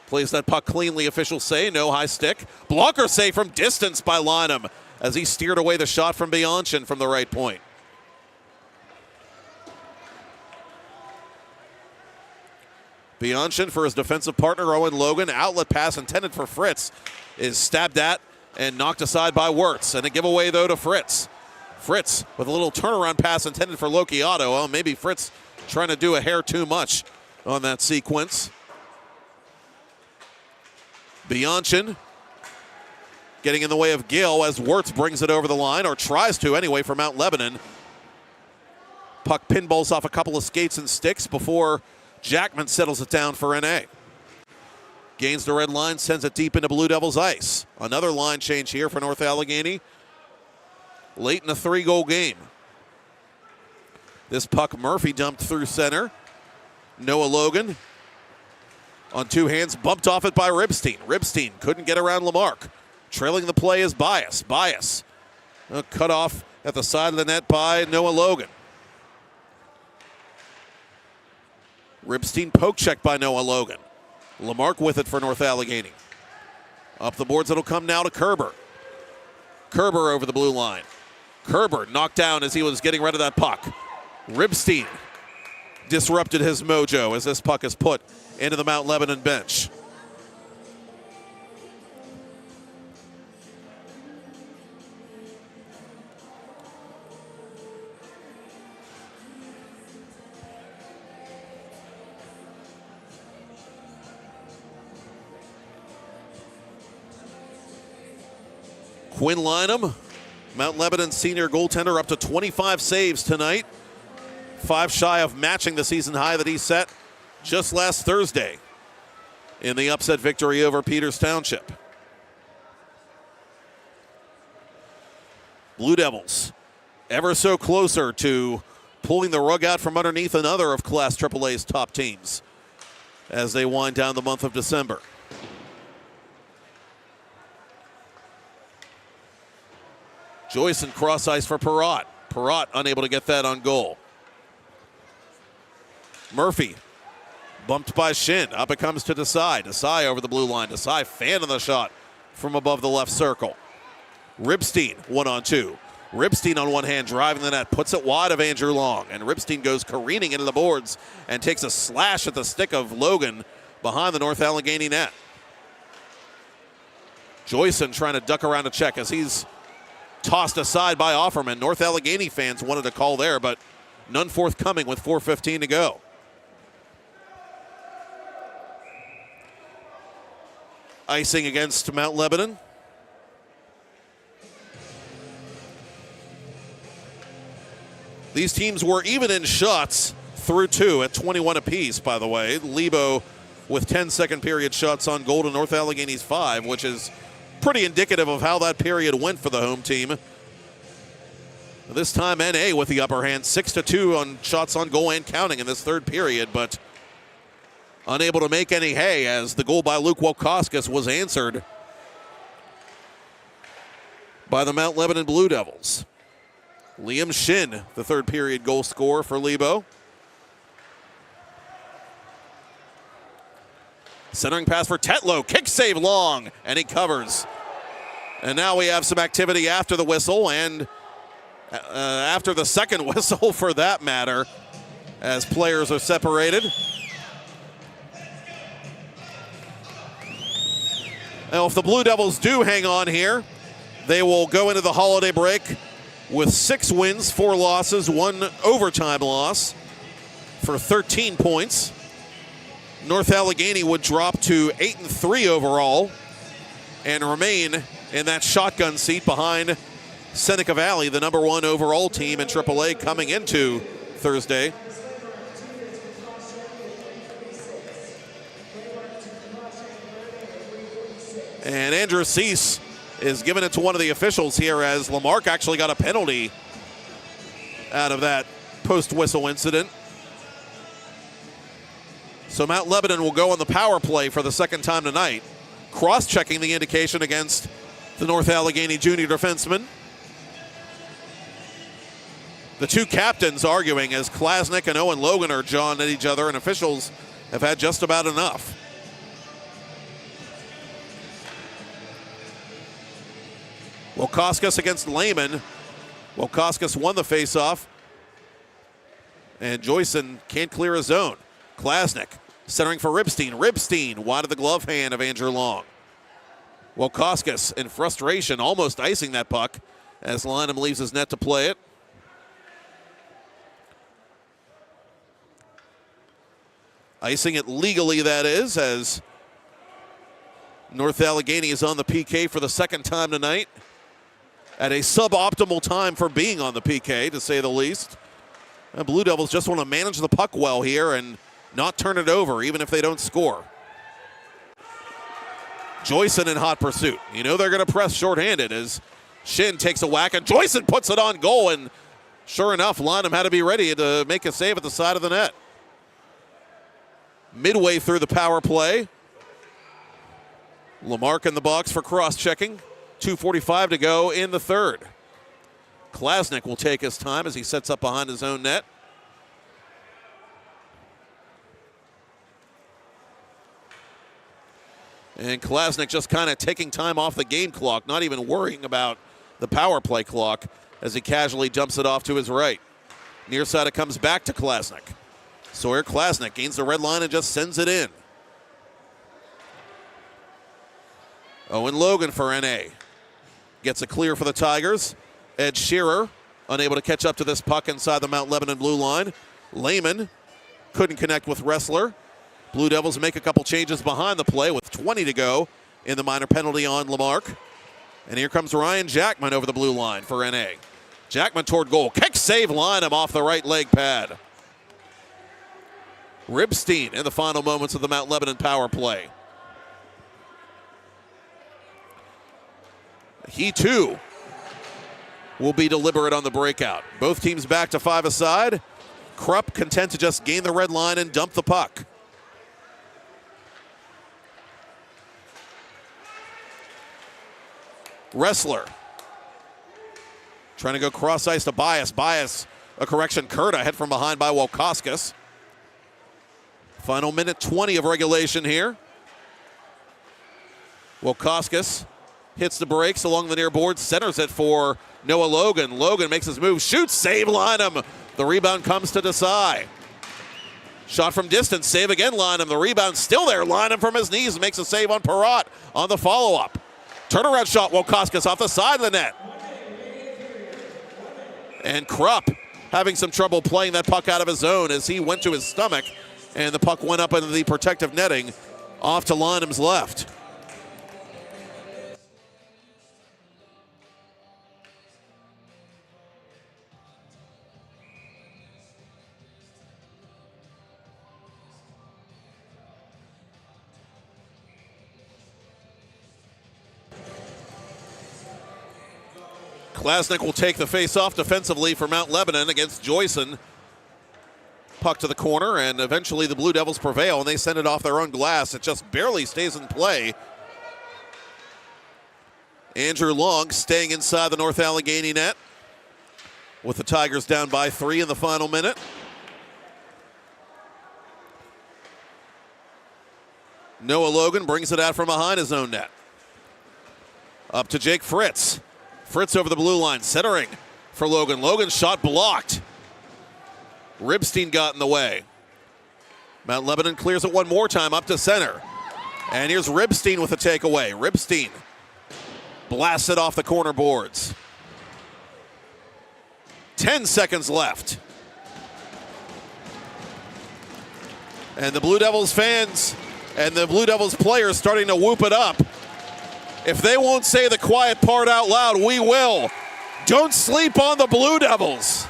Plays that puck cleanly, officials say, no high stick. Blocker save from distance by Lynham as he steered away the shot from Bianchin from the right point. Bianchin for his defensive partner, Owen Logan. Outlet pass intended for Fritz is stabbed at and knocked aside by Wirtz. And a giveaway, though, to Fritz. Fritz with a little turnaround pass intended for Locchiato. Well, maybe Fritz trying to do a hair too much on that sequence. Bianchin getting in the way of Gill as Wirtz brings it over the line, or tries to anyway, for Mount Lebanon. Puck pinballs off a couple of skates and sticks before Jackman settles it down for NA. Gains the red line, sends it deep into Blue Devils ice. Another line change here for North Allegheny. Late in a 3-goal game. This puck Murphy dumped through center. Noah Logan on two hands, bumped off it by Ribstein. Ribstein couldn't get around Lamarck. Trailing the play is Bias. Bias cut off at the side of the net by Noah Logan. Ribstein poke check by Noah Logan. Lamarck with it for North Allegheny. Up the boards, it'll come now to Kerber. Kerber over the blue line. Kerber knocked down as he was getting rid of that puck. Ribstein disrupted his mojo as this puck is put into the Mount Lebanon bench. Quinn Lynham, Mount Lebanon senior goaltender, up to 25 saves tonight. 5 shy of matching the season high that he set just last Thursday in the upset victory over Peters Township. Blue Devils ever so closer to pulling the rug out from underneath another of Class AAA's top teams as they wind down the month of December. Joyce and cross ice for Perrott. Perrott unable to get that on goal. Murphy bumped by Shin. Up it comes to Desai. Desai over the blue line. Desai fanning the shot from above the left circle. Ribstein 1-on-2. Ribstein on one hand driving the net. Puts it wide of Andrew Long. And Ribstein goes careening into the boards and takes a slash at the stick of Logan behind the North Allegheny net. Joyson trying to duck around a check as he's tossed aside by Offerman. North Allegheny fans wanted a call there, but none forthcoming with 4:15 to go. Icing against Mount Lebanon. These teams were even in shots through 2 at 21 apiece, by the way. Lebo with 10 second period shots on goal to North Allegheny's 5, which is pretty indicative of how that period went for the home team. This time NA with the upper hand, 6-2 on shots on goal and counting in this third period, but unable to make any hay as the goal by Luke Wilkoskis was answered by the Mount Lebanon Blue Devils. Liam Shin, the third period goal scorer for Lebo. Centering pass for Tetlow, kick save long, and he covers. And now we have some activity after the whistle and after the second whistle for that matter, as players are separated. Now if the Blue Devils do hang on here, they will go into the holiday break with 6 wins, 4 losses, 1 overtime loss for 13 points. North Allegheny would drop to 8-3 overall and remain in that shotgun seat behind Seneca Valley, the number 1 overall team in AAA coming into Thursday. And Andrew Cease is giving it to one of the officials here as Lamarck actually got a penalty out of that post-whistle incident. So Mount Lebanon will go on the power play for the second time tonight, cross-checking the indication against the North Allegheny junior defenseman. The two captains arguing as Klasnick and Owen Logan are jawing at each other, and officials have had just about enough. Wilkoskis against Lehman. Wilkoskis won the faceoff, and Joyson can't clear his zone. Klasnick centering for Ribstein. Ribstein wide of the glove hand of Andrew Long. Wilkoskis in frustration almost icing that puck as Lynham leaves his net to play it. Icing it legally, that is, as North Allegheny is on the PK for the second time tonight at a suboptimal time for being on the PK, to say the least. And Blue Devils just want to manage the puck well here and not turn it over, even if they don't score. Joyson in hot pursuit. You know they're going to press shorthanded as Shin takes a whack, and Joyson puts it on goal, and sure enough, Lynham had to be ready to make a save at the side of the net. Midway through the power play, Lamarck in the box for cross-checking. 2:45 to go in the third. Klasnick will take his time as he sets up behind his own net. And Klasnick just kind of taking time off the game clock, not even worrying about the power play clock as he casually dumps it off to his right. Near side, it comes back to Klasnick. Sawyer Klasnick gains the red line and just sends it in. Owen Logan for NA. Gets a clear for the Tigers. Ed Shearer unable to catch up to this puck inside the Mount Lebanon blue line. Lehman couldn't connect with Wrestler. Blue Devils make a couple changes behind the play with 20 to go in the minor penalty on Lamarck. And here comes Ryan Jackman over the blue line for NA. Jackman toward goal. Kick save, Lynham off the right leg pad. Ribstein in the final moments of the Mount Lebanon power play. He too will be deliberate on the breakout. Both teams back to 5 aside. Krupp content to just gain the red line and dump the puck. Wrestler trying to go cross ice to Bias. Bias, a correction, Kurta hit from behind by Wojciechowski. Final minute 20 of regulation here. Wojciechowski hits the brakes along the near board, centers it for Noah Logan. Logan makes his move, shoots, save, Lynham. The rebound comes to Desai. Shot from distance, save again, Lynham. The rebound still there. Lynham from his knees makes a save on Perrott on the follow-up. Turnaround shot, Wojciechowski off the side of the net. And Krupp having some trouble playing that puck out of his zone as he went to his stomach, and the puck went up into the protective netting off to Lynham's left. Klasnick will take the face-off defensively for Mount Lebanon against Joyson. Puck to the corner, and eventually the Blue Devils prevail, and they send it off their own glass. It just barely stays in play. Andrew Long staying inside the North Allegheny net with the Tigers down by 3 in the final minute. Noah Logan brings it out from behind his own net. Up to Jake Fritz. Fritz over the blue line, centering for Logan. Logan's shot blocked. Ribstein got in the way. Mount Lebanon clears it one more time up to center. And here's Ribstein with a takeaway. Ribstein blasts it off the corner boards. 10 seconds left. And the Blue Devils fans and the Blue Devils players starting to whoop it up. If they won't say the quiet part out loud, we will. Don't sleep on the Blue Devils.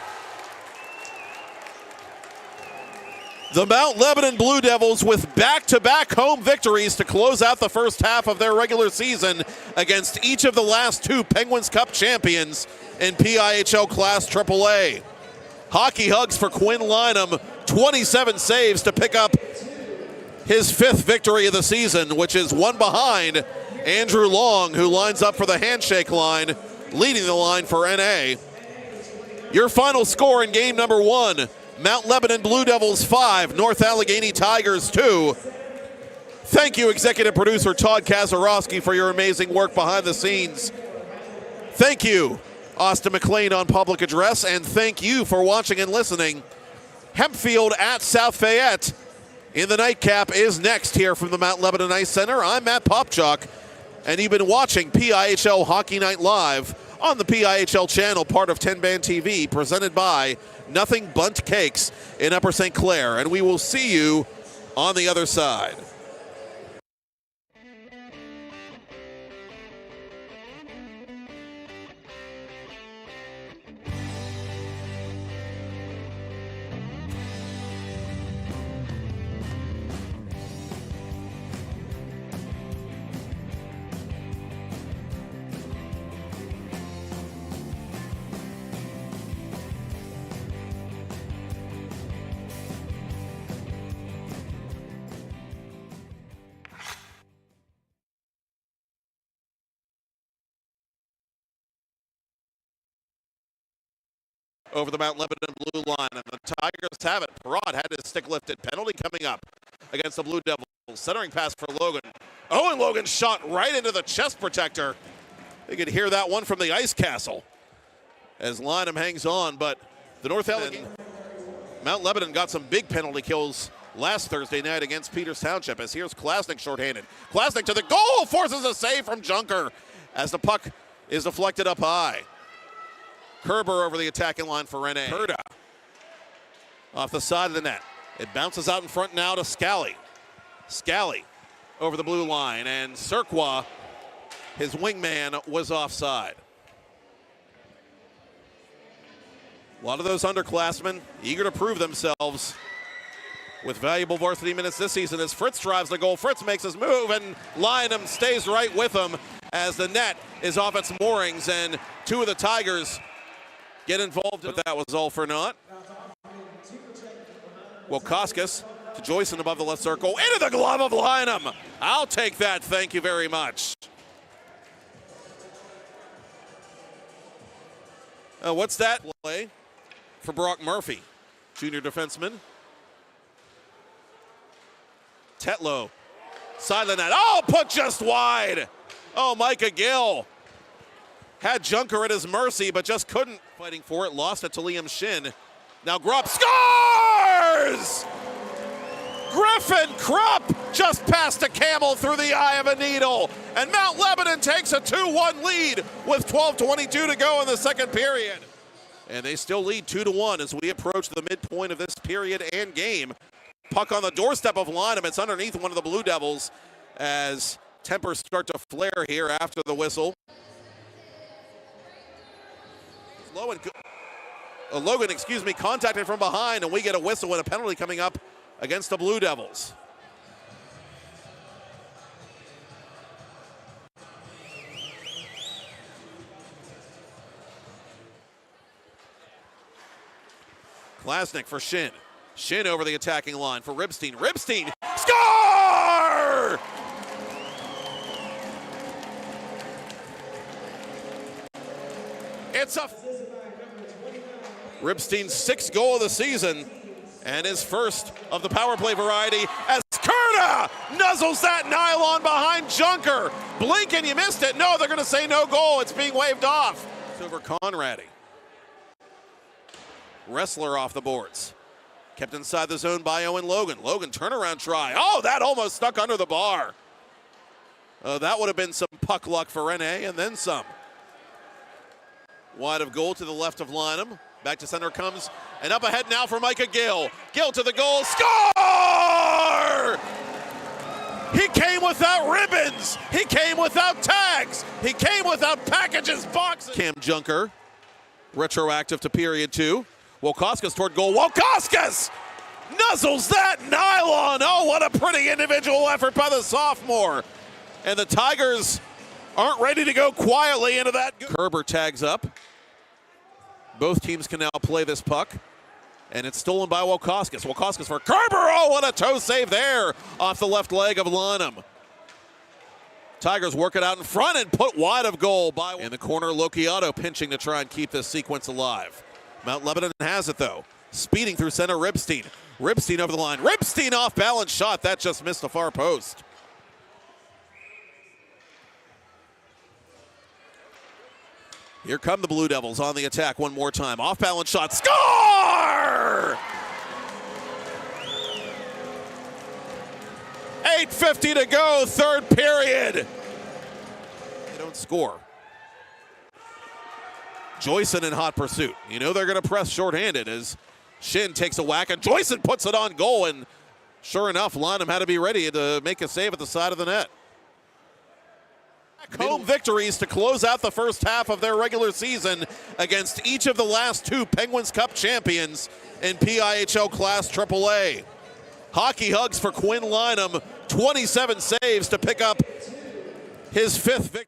The Mount Lebanon Blue Devils with back-to-back home victories to close out the first half of their regular season against each of the last 2 Penguins Cup champions in PIHL Class AAA. Hockey hugs for Quinn Lynham, 27 saves to pick up his 5th victory of the season, which is one behind Andrew Long, who lines up for the handshake line, leading the line for NA. Your final score in game number 1, Mount Lebanon Blue Devils 5, North Allegheny Tigers 2. Thank you, executive producer Todd Kazarowski, for your amazing work behind the scenes. Thank you, Austin McLean on public address, and thank you for watching and listening. Hempfield at South Fayette in the nightcap is next here from the Mount Lebanon Ice Center. I'm Matt Popchock, and you've been watching PIHL Hockey Night Live on the PIHL channel, part of 10 Band TV, presented by Nothing Bundt Cakes in Upper St. Clair. And we will see you on the other side. over the Mount Lebanon blue line. And the Tigers have it. Perrott had his stick lifted. Penalty coming up against the Blue Devils. Centering pass for Logan. Owen Logan shot right into the chest protector. You could hear that one from the ice castle as Lynham hangs on, but the North Allegheny. Mount Lebanon got some big penalty kills last Thursday night against Peters Township, as here's Klasnick shorthanded. Klasnick to the goal, forces a save from Junker as the puck is deflected up high. Kerber over the attacking line for Rene. Herda off the side of the net. It bounces out in front now to Scally. Scally over the blue line, and Serqua, his wingman, was offside. A lot of those underclassmen eager to prove themselves with valuable varsity minutes this season as Fritz drives the goal. Fritz makes his move, and Lynham stays right with him as the net is off its moorings, and two of the Tigers get involved, but that was all for naught. Wilkoskis to Joyson above the left circle, into the glove of Lynham. I'll take that, thank you very much. What's that play for Brock Murphy, junior defenseman? Tetlow, side of the net. Oh, put just wide. Oh, Micah Gill had Junker at his mercy, but just couldn't. Fighting for it, lost it to Liam Shin. Now Grupp scores! Griffin Krupp just passed a camel through the eye of a needle, and Mount Lebanon takes a 2-1 lead with 12:22 to go in the second period. And they still lead 2-1 as we approach the midpoint of this period and game. Puck on the doorstep of Lynham. It's underneath one of the Blue Devils as tempers start to flare here after the whistle. Logan, contacted from behind, and we get a whistle and a penalty coming up against the Blue Devils. Klasnick for Shin. Shin over the attacking line for Ribstein. Ribstein, score! It's a Ribstein's sixth goal of the season and his first of the power play variety as Kurta nuzzles that nylon behind Junker. Blink and you missed it. No, they're going to say no goal. It's being waved off. It's over Conradi. Wrestler off the boards. Kept inside the zone by Owen Logan. Logan turnaround try. Oh, that almost stuck under the bar. That would have been some puck luck for Rene and then some. Wide of goal to the left of Lynham. Back to center comes, and up ahead now for Micah Gill. Gill to the goal, score! He came without ribbons. He came without tags. He came without packages, boxes. Cam Junker, retroactive to period 2. Wilkoskis toward goal. Wilkoskis nuzzles that nylon. Oh, what a pretty individual effort by the sophomore. And the Tigers aren't ready to go quietly into that. Kerber tags up. Both teams can now play this puck. And it's stolen by Wilkoskis. Wilkoskis for Kerber. Oh, what a toe save there off the left leg of Lynham. Tigers work it out in front and put wide of goal by in the corner. Locchiato pinching to try and keep this sequence alive. Mount Lebanon has it though. Speeding through center, Ribstein. Ribstein over the line. Ribstein off balance shot. That just missed the far post. Here come the Blue Devils on the attack one more time. Off balance shot. Score! 8:50 to go, third period. They don't score. Joyson in hot pursuit. You know they're going to press shorthanded as Shin takes a whack and Joyson puts it on goal, and sure enough, Lynham had to be ready to make a save at the side of the net. Home victories to close out the first half of their regular season against each of the last two Penguins Cup champions in PIHL Class AAA. Hockey hugs for Quinn Lynham, 27 saves to pick up his fifth victory.